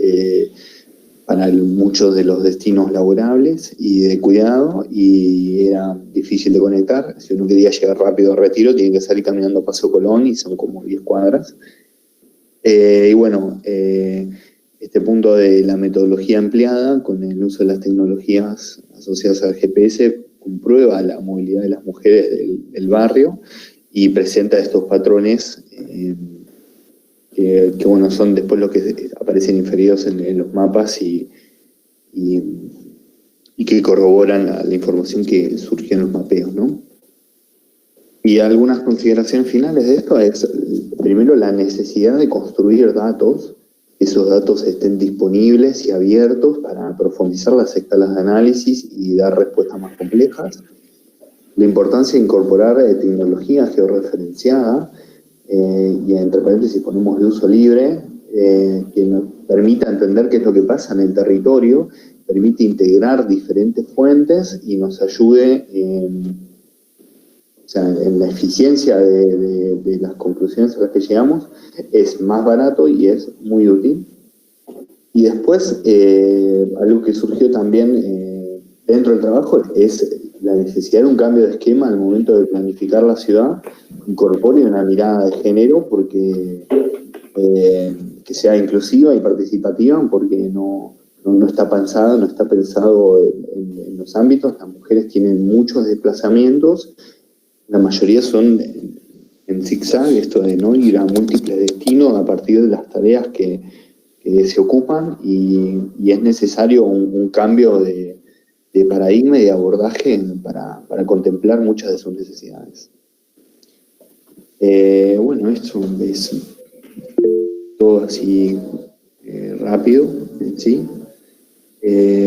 para muchos de los destinos laborables y de cuidado, y era difícil de conectar. Si uno quería llegar rápido a Retiro, tiene que salir caminando a Paseo Colón, y son como 10 cuadras. Y bueno, este punto de la metodología empleada con el uso de las tecnologías asociadas al GPS comprueba la movilidad de las mujeres del barrio y presenta estos patrones que bueno, son después los que aparecen inferidos en los mapas y que corroboran la información que surgió en los mapeos, ¿no? Y algunas consideraciones finales de esto es, primero, la necesidad de construir datos, que esos datos estén disponibles y abiertos para profundizar las escalas de análisis y dar respuestas más complejas. La importancia de incorporar tecnología georreferenciada, y entre paréntesis ponemos de uso libre, que nos permita entender qué es lo que pasa en el territorio permite integrar diferentes fuentes y nos ayude en la eficiencia de las conclusiones a las que llegamos, es más barato y es muy útil. Y después, algo que surgió también dentro del trabajo es la necesidad de un cambio de esquema al momento de planificar la ciudad, incorpore una mirada de género, porque que sea inclusiva y participativa, porque no está pensado en los ámbitos. Las mujeres tienen muchos desplazamientos, la mayoría son en zigzag, esto de no ir a múltiples destinos a partir de las tareas que se ocupan, y es necesario un cambio de paradigma y de abordaje para contemplar muchas de sus necesidades. Bueno, esto es todo así rápido en sí.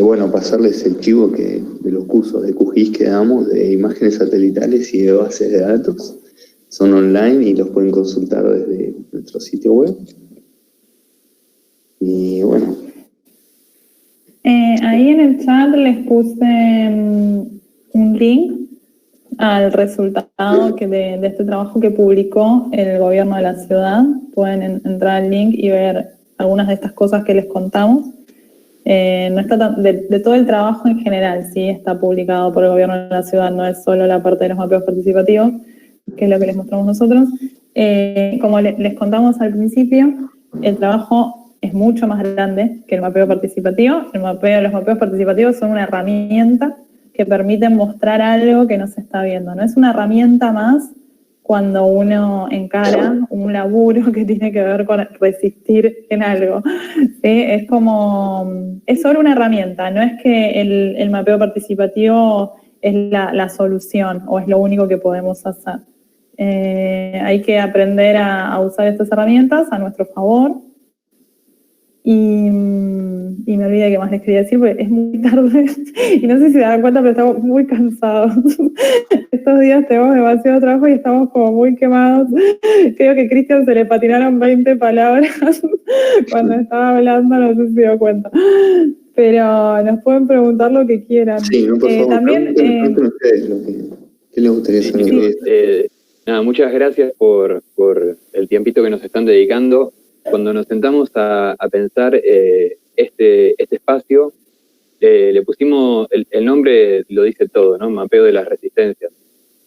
Bueno, pasarles el chivo de los cursos de QGIS que damos de imágenes satelitales y de bases de datos. Son online y los pueden consultar desde nuestro sitio web. Y bueno. Ahí en el chat les puse un link al resultado de este trabajo que publicó el gobierno de la ciudad. Pueden entrar al link y ver algunas de estas cosas que les contamos. No está de todo el trabajo en general, sí, está publicado por el gobierno de la ciudad, no es solo la parte de los mapeos participativos, que es lo que les mostramos nosotros. Como les contamos al principio, el trabajo es mucho más grande que el mapeo participativo. Los mapeos participativos son una herramienta que permiten mostrar algo que no se está viendo. No es una herramienta más cuando uno encara un laburo que tiene que ver con resistir en algo. ¿Sí? Es solo una herramienta, no es que el mapeo participativo es la solución o es lo único que podemos hacer. Hay que aprender a usar estas herramientas a nuestro favor. Y me olvidé qué más les quería decir porque es muy tarde y no sé si se dan cuenta, pero estamos muy cansados. Estos días tenemos demasiado trabajo y estamos como muy quemados. Creo que a Cristian se le patinaron 20 palabras cuando estaba hablando, no sé si se dio cuenta. Pero nos pueden preguntar lo que quieran. Sí, no, por favor, también, pregunten ustedes ¿qué les gustaría saber? Nada, muchas gracias por el tiempito que nos están dedicando. Cuando nos sentamos a pensar este espacio, le pusimos el nombre, lo dice todo, ¿no? Mapeo de las resistencias.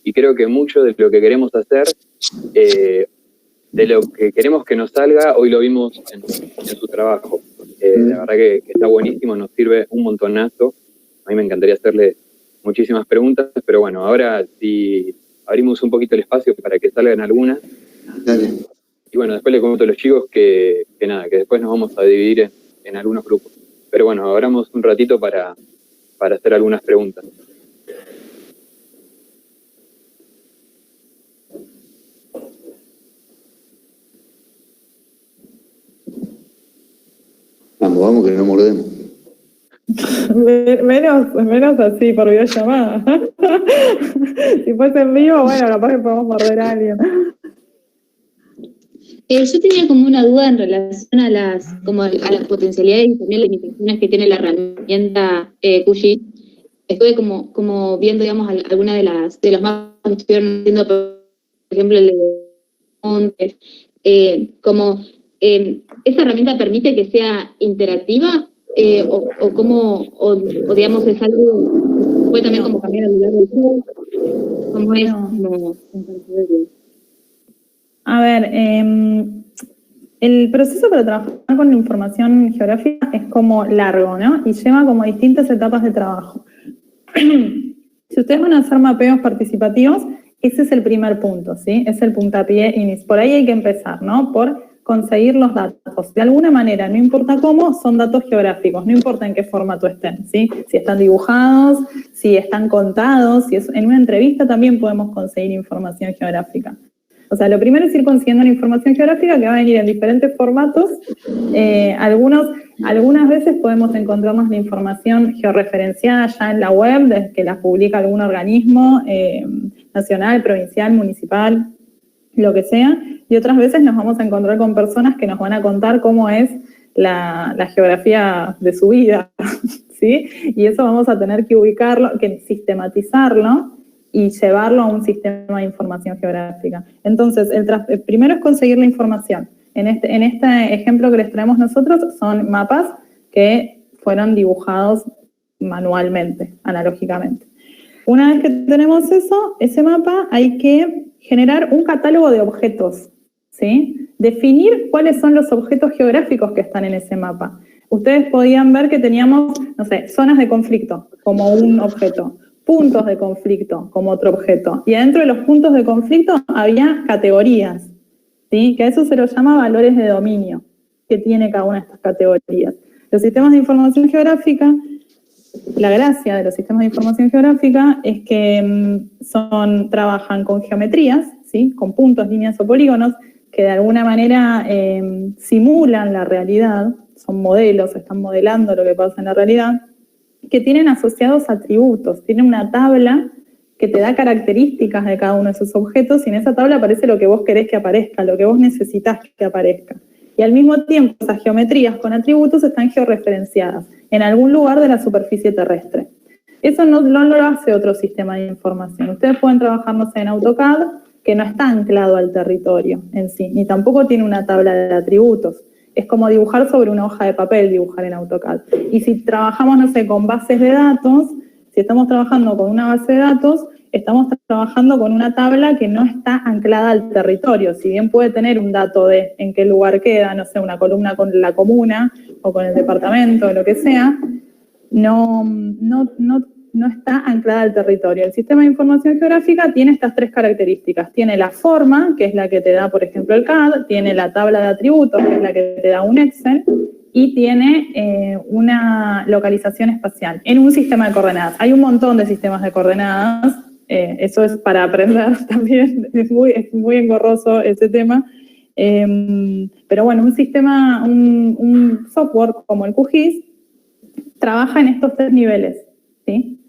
Y creo que mucho de lo que queremos hacer, de lo que queremos que nos salga, hoy lo vimos en su trabajo. La verdad que está buenísimo, nos sirve un montonazo. A mí me encantaría hacerle muchísimas preguntas, pero bueno, ahora si abrimos un poquito el espacio para que salgan algunas. Dale. Y bueno, después les comento a los chicos que después nos vamos a dividir en algunos grupos. Pero bueno, abramos un ratito para hacer algunas preguntas. Vamos, que no mordemos. Menos así, por videollamada. Si fuese en vivo, bueno, capaz que podemos morder a alguien. Yo tenía como una duda en relación a las potencialidades y también las limitaciones que tiene la herramienta QGIS. Estuve como viendo, digamos, algunas de los mapas que estuvieron haciendo, por ejemplo, el de Montes. ¿Esa herramienta permite que sea interactiva? O digamos, es algo, puede también como cambiar el lugar del juego. ¿Cómo es? A ver, el proceso para trabajar con la información geográfica es como largo, ¿no? Y lleva como distintas etapas de trabajo. Si ustedes van a hacer mapeos participativos, ese es el primer punto, ¿sí? Es el puntapié inicial. Por ahí hay que empezar, ¿no? Por conseguir los datos. De alguna manera, no importa cómo, son datos geográficos, no importa en qué formato estén, ¿sí? Si están dibujados, si están contados, si es en una entrevista también podemos conseguir información geográfica. O sea, lo primero es ir consiguiendo la información geográfica que va a venir en diferentes formatos. Algunas veces podemos encontrarnos la información georreferenciada ya en la web, desde que la publica algún organismo nacional, provincial, municipal, lo que sea. Y otras veces nos vamos a encontrar con personas que nos van a contar cómo es la geografía de su vida, ¿sí? ¿sí? Y eso vamos a tener que ubicarlo, que sistematizarlo y llevarlo a un sistema de información geográfica. Entonces, primero es conseguir la información. En este ejemplo que les traemos nosotros son mapas que fueron dibujados manualmente, analógicamente. Una vez que tenemos eso, ese mapa, hay que generar un catálogo de objetos, ¿sí? Definir cuáles son los objetos geográficos que están en ese mapa. Ustedes podían ver que teníamos, no sé, zonas de conflicto como un objeto, puntos de conflicto como otro objeto, y adentro de los puntos de conflicto había categorías, ¿sí? Que a eso se los llama valores de dominio, que tiene cada una de estas categorías. Los sistemas de información geográfica, la gracia de los sistemas de información geográfica es que trabajan con geometrías, ¿sí? Con puntos, líneas o polígonos, que de alguna manera simulan la realidad, son modelos, están modelando lo que pasa en la realidad, que tienen asociados atributos, tienen una tabla que te da características de cada uno de esos objetos y en esa tabla aparece lo que vos querés que aparezca, lo que vos necesitas que aparezca. Y al mismo tiempo esas geometrías con atributos están georreferenciadas en algún lugar de la superficie terrestre. Eso no lo hace otro sistema de información. Ustedes pueden trabajar, no sé, en AutoCAD, que no está anclado al territorio en sí, ni tampoco tiene una tabla de atributos. Es como dibujar sobre una hoja de papel, dibujar en AutoCAD. Y si trabajamos, no sé, con bases de datos, si estamos trabajando con una base de datos, estamos trabajando con una tabla que no está anclada al territorio. Si bien puede tener un dato de en qué lugar queda, no sé, una columna con la comuna o con el departamento o lo que sea, no está anclada al territorio. El sistema de información geográfica tiene estas tres características. Tiene la forma, que es la que te da, por ejemplo, el CAD, tiene la tabla de atributos, que es la que te da un Excel, y tiene una localización espacial en un sistema de coordenadas. Hay un montón de sistemas de coordenadas, eso es para aprender también, es muy engorroso ese tema, pero bueno, un software como el QGIS trabaja en estos tres niveles, ¿sí?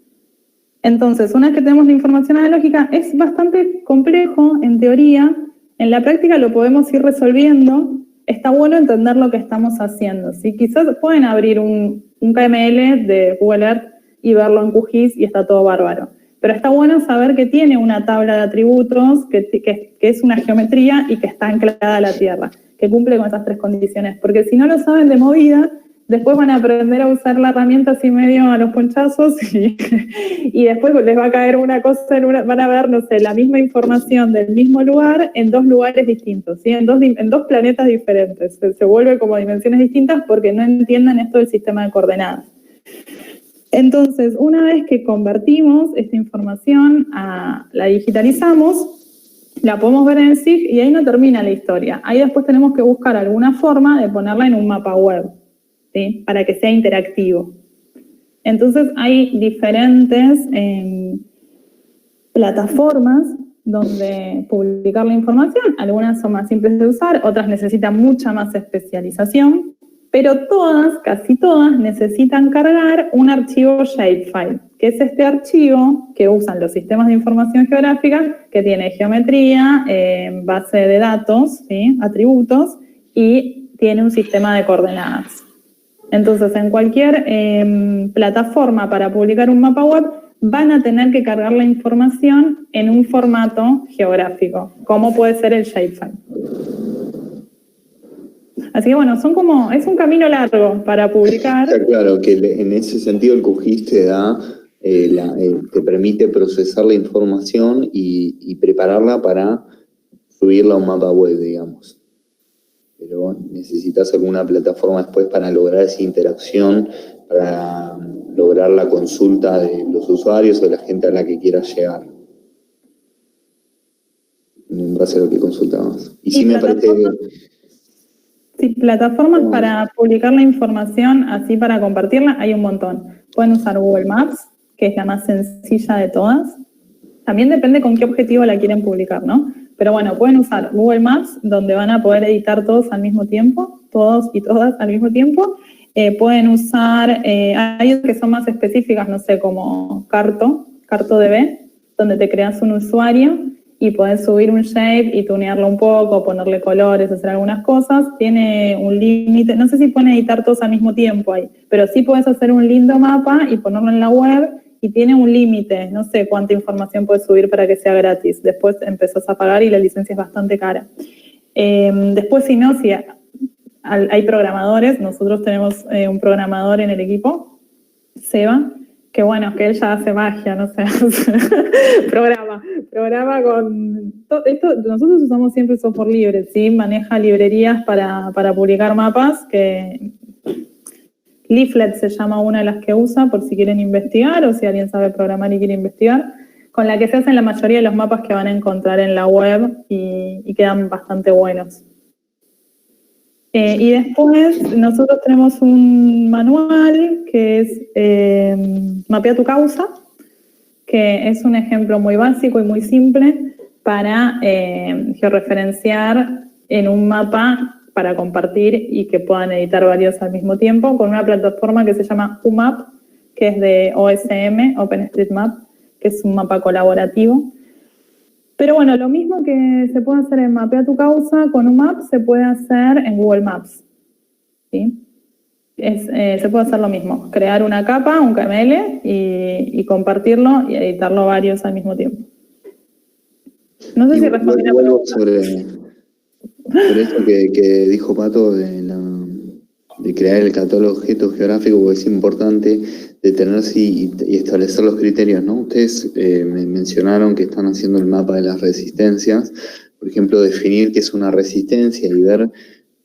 Entonces, una vez que tenemos la información analógica, es bastante complejo en teoría, en la práctica lo podemos ir resolviendo, está bueno entender lo que estamos haciendo, ¿sí? Quizás pueden abrir un KML de Google Earth y verlo en QGIS y está todo bárbaro, pero está bueno saber que tiene una tabla de atributos, que es una geometría y que está anclada a la Tierra, que cumple con esas tres condiciones, porque si no lo saben de movida, después van a aprender a usar la herramienta así medio a los ponchazos y después les va a caer una cosa, van a ver, no sé, la misma información del mismo lugar en dos lugares distintos, ¿sí? En dos planetas diferentes. Se vuelve como dimensiones distintas porque no entienden esto del sistema de coordenadas. Entonces, una vez que convertimos esta información, la digitalizamos, la podemos ver en el SIG y ahí no termina la historia. Ahí después tenemos que buscar alguna forma de ponerla en un mapa web, ¿sí? Para que sea interactivo. Entonces hay diferentes plataformas donde publicar la información. Algunas son más simples de usar, otras necesitan mucha más especialización, pero todas, casi todas, necesitan cargar un archivo shapefile, que es este archivo que usan los sistemas de información geográfica, que tiene geometría, base de datos, ¿sí? Atributos, y tiene un sistema de coordenadas. Entonces, en cualquier plataforma para publicar un mapa web, van a tener que cargar la información en un formato geográfico, como puede ser el shapefile. Así que bueno, es un camino largo para publicar. Está claro que en ese sentido el QGIS te permite procesar la información y prepararla para subirla a un mapa web, digamos. Pero necesitas alguna plataforma después para lograr esa interacción, para lograr la consulta de los usuarios o de la gente a la que quieras llegar. En base a lo que consultabas. Y sí me parece... Sí, plataformas para publicar la información, así para compartirla, hay un montón. Pueden usar Google Maps, que es la más sencilla de todas. También depende con qué objetivo la quieren publicar, ¿no? Pero bueno, pueden usar Google Maps, donde van a poder editar todos al mismo tiempo, todos y todas al mismo tiempo. Pueden usar, hay otras que son más específicas, no sé, como CartoDB, donde te creas un usuario y podés subir un shape y tunearlo un poco, ponerle colores, hacer algunas cosas. Tiene un límite, no sé si pueden editar todos al mismo tiempo ahí, pero sí podés hacer un lindo mapa y ponerlo en la web, y tiene un límite, no sé cuánta información puedes subir para que sea gratis. Después empezás a pagar y la licencia es bastante cara. Después, si no, si hay programadores, nosotros tenemos un programador en el equipo, Seba, que bueno, que él ya hace magia, no sé, programa con... Esto, nosotros usamos siempre software libre, ¿sí? Maneja librerías para publicar mapas, que Leaflet se llama una de las que usa, por si quieren investigar, o si alguien sabe programar y quiere investigar, con la que se hacen la mayoría de los mapas que van a encontrar en la web, y quedan bastante buenos. Y después nosotros tenemos un manual que es Mapea tu causa, que es un ejemplo muy básico y muy simple para georreferenciar en un mapa para compartir y que puedan editar varios al mismo tiempo, con una plataforma que se llama UMAP, que es de OSM, OpenStreetMap, que es un mapa colaborativo. Pero bueno, lo mismo que se puede hacer en Mapea tu causa con UMAP, se puede hacer en Google Maps, ¿sí? Se puede hacer lo mismo, crear una capa, un KML, y compartirlo y editarlo varios al mismo tiempo. No sé si respondí la vuelvo pregunta. sobre esto que dijo Pato de crear el catálogo de objetos geográficos, porque es importante detenerse y establecer los criterios, ¿no? Ustedes me mencionaron que están haciendo el mapa de las resistencias, por ejemplo, definir qué es una resistencia y ver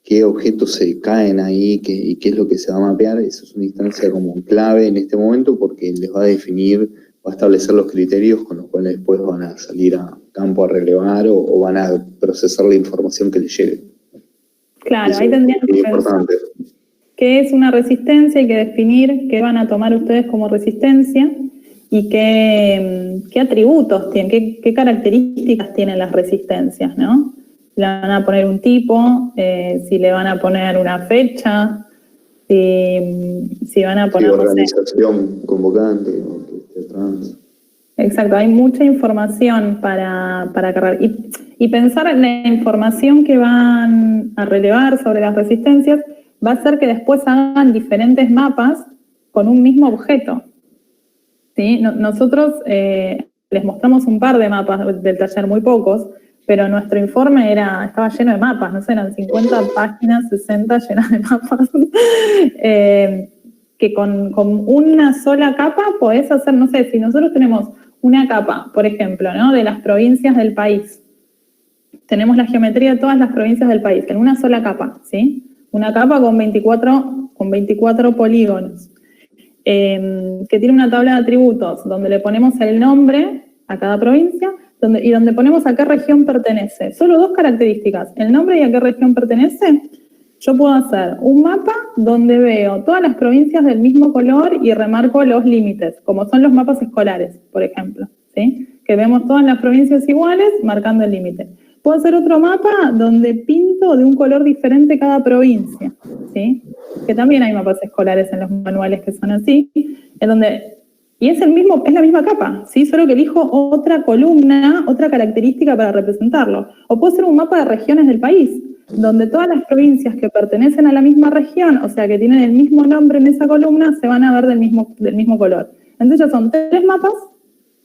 qué objetos se caen ahí y qué es lo que se va a mapear. Eso es una instancia como clave en este momento, porque les va a definir, va a establecer los criterios con los cuales después van a salir a campo a relevar o van a procesar la información que les llegue. Claro, eso ahí tendrían que es pensar importante. qué es una resistencia, y que definir qué van a tomar ustedes como resistencia y qué atributos tienen, qué características tienen las resistencias, ¿no? Le van a poner un tipo, si le van a poner una fecha, si van a poner, no sé. Organización convocante, trans. Exacto, hay mucha información para cargar. Y pensar en la información que van a relevar sobre las resistencias va a hacer que después hagan diferentes mapas con un mismo objeto, ¿sí? Nosotros les mostramos un par de mapas del taller, muy pocos, pero nuestro informe estaba lleno de mapas, no sé, eran 50 páginas, 60 llenas de mapas, que con una sola capa podés hacer, no sé, si nosotros tenemos una capa, por ejemplo, ¿no?, de las provincias del país, tenemos la geometría de todas las provincias del país, en una sola capa, ¿sí? Una capa con 24 polígonos, que tiene una tabla de atributos, donde le ponemos el nombre a cada provincia, y donde ponemos a qué región pertenece. Solo dos características, el nombre y a qué región pertenece. Yo puedo hacer un mapa donde veo todas las provincias del mismo color y remarco los límites, como son los mapas escolares, por ejemplo, ¿sí? Que vemos todas las provincias iguales marcando el límite. Puedo hacer otro mapa donde pinto de un color diferente cada provincia, ¿sí? Que también hay mapas escolares en los manuales que son así, en donde... Y es la misma capa, ¿sí? Solo que elijo otra columna, otra característica para representarlo. O puedo hacer un mapa de regiones del país, donde todas las provincias que pertenecen a la misma región, o sea, que tienen el mismo nombre en esa columna, se van a ver del mismo color. Entonces ya son 3 mapas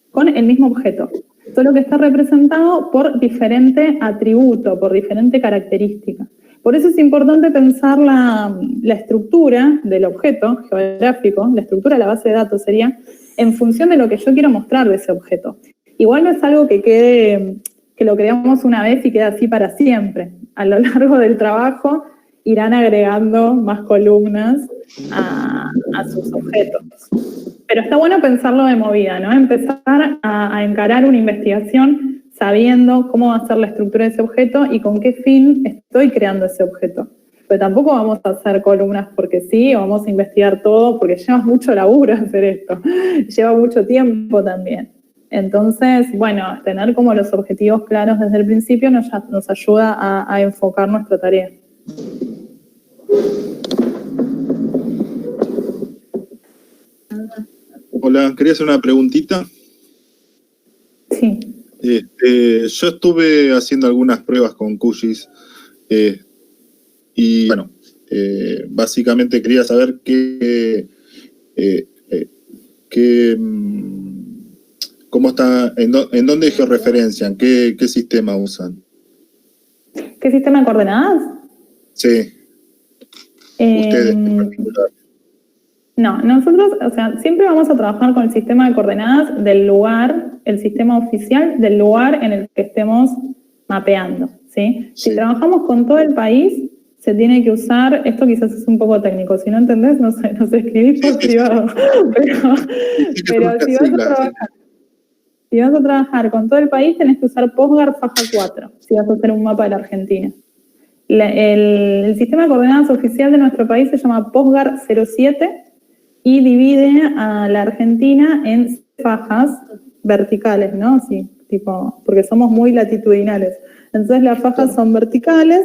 con el mismo objeto, solo que está representado por diferente atributo, por diferente característica. Por eso es importante pensar la estructura del objeto geográfico, la estructura de la base de datos sería en función de lo que yo quiero mostrar de ese objeto. Igual no es algo que lo creamos una vez y queda así para siempre. A lo largo del trabajo irán agregando más columnas a sus objetos. Pero está bueno pensarlo de movida, ¿no? Empezar a encarar una investigación sabiendo cómo va a ser la estructura de ese objeto y con qué fin estoy creando ese objeto. Pero tampoco vamos a hacer columnas porque sí, o vamos a investigar todo porque lleva mucho laburo hacer esto, lleva mucho tiempo también. Entonces, bueno, tener como los objetivos claros desde el principio nos ayuda a enfocar nuestra tarea. Hola, quería hacer una preguntita. Sí. Yo estuve haciendo algunas pruebas con QGIS y bueno, básicamente quería saber cómo está, en dónde georreferencian, qué sistema usan. ¿Qué sistema de coordenadas? Sí. Ustedes en particular. No, nosotros, o sea, siempre vamos a trabajar con el sistema de coordenadas del lugar, el sistema oficial del lugar en el que estemos mapeando, ¿sí? Sí. Si trabajamos con todo el país, se tiene que usar, esto quizás es un poco técnico, si no entendés, nos escribís por privado, pero si vas a trabajar con todo el país, tenés que usar PostGar faja 4, si vas a hacer un mapa de la Argentina. El sistema de coordenadas oficial de nuestro país se llama PostGar 07 y divide a la Argentina en fajas verticales, ¿no? Sí, tipo, porque somos muy latitudinales. Entonces las fajas son verticales,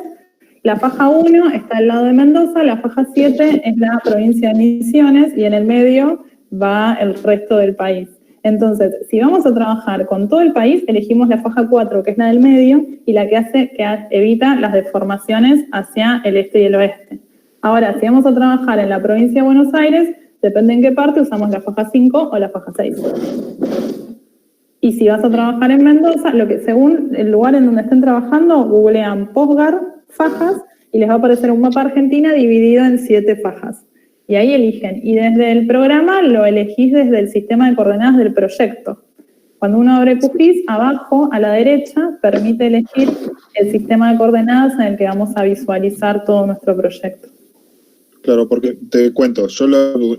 la faja 1 está al lado de Mendoza, la faja 7 es la provincia de Misiones y en el medio va el resto del país. Entonces, si vamos a trabajar con todo el país, elegimos la faja 4, que es la del medio, y la que evita las deformaciones hacia el este y el oeste. Ahora, si vamos a trabajar en la provincia de Buenos Aires, depende en qué parte, usamos la faja 5 o la faja 6. Y si vas a trabajar en Mendoza, según el lugar en donde estén trabajando, googlean PostGar, fajas, y les va a aparecer un mapa Argentina dividido en 7 fajas. Y ahí eligen. Y desde el programa lo elegís desde el sistema de coordenadas del proyecto. Cuando uno abre QGIS, abajo a la derecha permite elegir el sistema de coordenadas en el que vamos a visualizar todo nuestro proyecto. Claro, porque te cuento, yo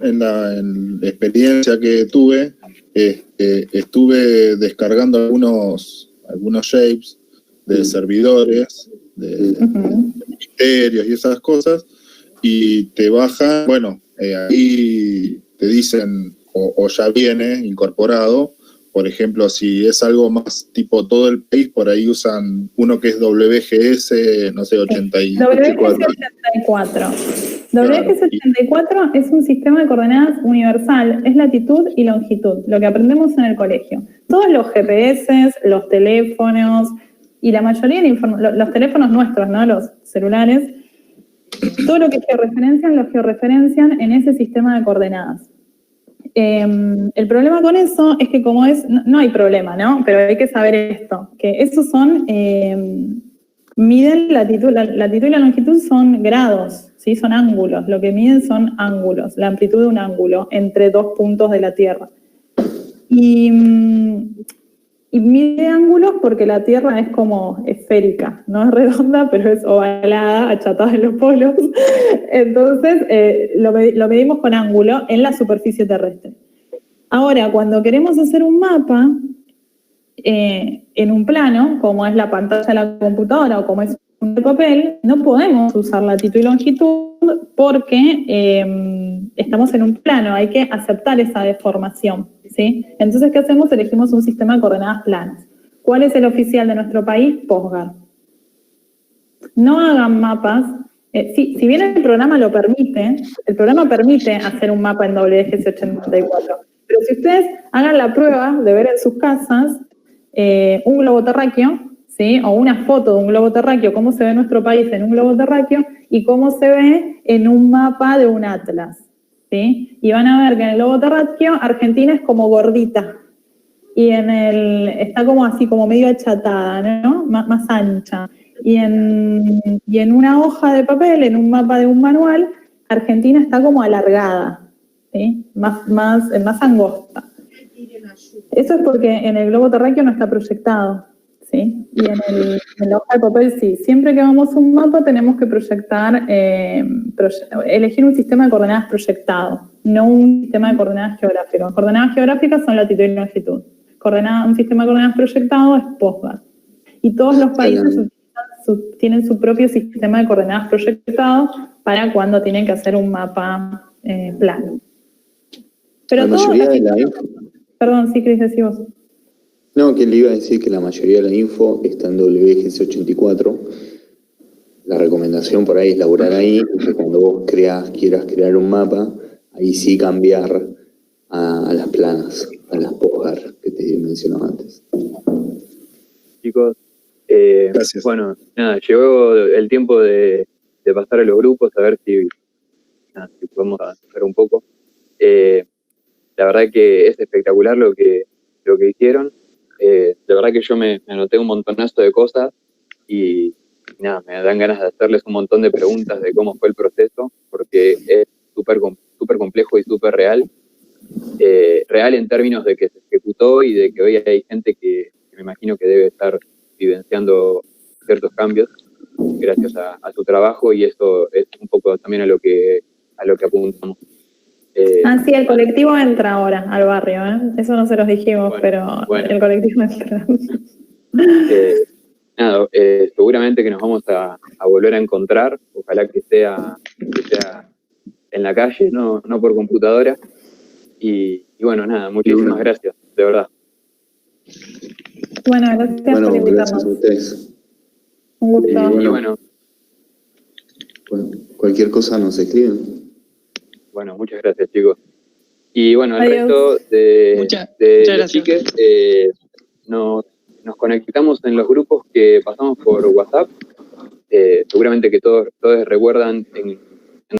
en la experiencia que tuve, estuve descargando algunos shapes de servidores, de ministerios y esas cosas, y te bajan, bueno, ahí te dicen, o ya viene incorporado, por ejemplo, si es algo más tipo todo el país, por ahí usan uno que es WGS, no sé, 84. WGS 84 es un sistema de coordenadas universal, es latitud y longitud, lo que aprendemos en el colegio. Todos los GPS, los teléfonos y la mayoría de los teléfonos nuestros, ¿no? Los celulares, todo lo que georreferencian, lo georreferencian en ese sistema de coordenadas. El problema con eso es que como no hay problema, ¿no? Pero hay que saber esto, que esos son, miden la latitud y la longitud son grados, ¿sí? Son ángulos, lo que miden son ángulos, la amplitud de un ángulo entre dos puntos de la Tierra. Y mide ángulos porque la Tierra es como esférica, no es redonda, pero es ovalada, achatada en los polos. Entonces, lo medimos con ángulo en la superficie terrestre. Ahora, cuando queremos hacer un mapa en un plano, como es la pantalla de la computadora o como es un papel, no podemos usar latitud y longitud porque estamos en un plano, hay que aceptar esa deformación, ¿sí? Entonces, ¿qué hacemos? Elegimos un sistema de coordenadas planas. ¿Cuál es el oficial de nuestro país? PostGar. No hagan mapas. Si bien el programa lo permite, el programa permite hacer un mapa en WGS 84, pero si ustedes hagan la prueba de ver en sus casas un globo terráqueo, ¿sí? O una foto de un globo terráqueo, cómo se ve nuestro país en un globo terráqueo y cómo se ve en un mapa de un atlas, ¿sí? Y van a ver que en el globo terráqueo Argentina es como gordita y está como así, como medio achatada, ¿no? Más ancha. Y en una hoja de papel, en un mapa de un manual, Argentina está como alargada, ¿sí? Más angosta. Eso es porque en el globo terráqueo no está proyectado, ¿sí? Y en la hoja de papel sí. Siempre que vamos a un mapa tenemos que proyectar, elegir un sistema de coordenadas proyectado, no un sistema de coordenadas geográficas. Coordenadas geográficas son latitud y longitud. Un sistema de coordenadas proyectado es PostGar. Y todos los países tienen su propio sistema de coordenadas proyectado para cuando tienen que hacer un mapa plano. Pero la mayoría de la info... Perdón, sí, Cris, decís vos. No, que le iba a decir que la mayoría de la info está en WGS 84. La recomendación por ahí es laburar ahí, que cuando vos quieras crear un mapa, ahí sí cambiar a las planas, a las PostGar que te mencionaba antes. chicos. Gracias. Bueno, nada, llegó el tiempo de pasar a los grupos, a ver si podemos hacer un poco. La verdad que es espectacular lo que hicieron. De verdad que yo me anoté un montonazo de cosas y nada, me dan ganas de hacerles un montón de preguntas de cómo fue el proceso, porque es súper complejo y súper real. Real en términos de que se ejecutó y de que hoy hay gente que me imagino que debe estar vivenciando ciertos cambios gracias a su trabajo, y esto es un poco también a lo que apuntamos. Sí, el colectivo entra ahora al barrio, ¿eh? Eso no se los dijimos, pero el colectivo entra. Nada, seguramente que nos vamos a volver a encontrar, ojalá que sea en la calle, no por computadora. Y bueno, nada, muchísimas gracias, de verdad. Bueno, gracias por invitarnos. Gracias a ustedes. Un gusto. Y bueno, cualquier cosa nos escriben. Bueno, muchas gracias, chicos. Y bueno, el Adiós. resto de chiques, nos conectamos en los grupos que pasamos por WhatsApp. Seguramente que todos recuerdan en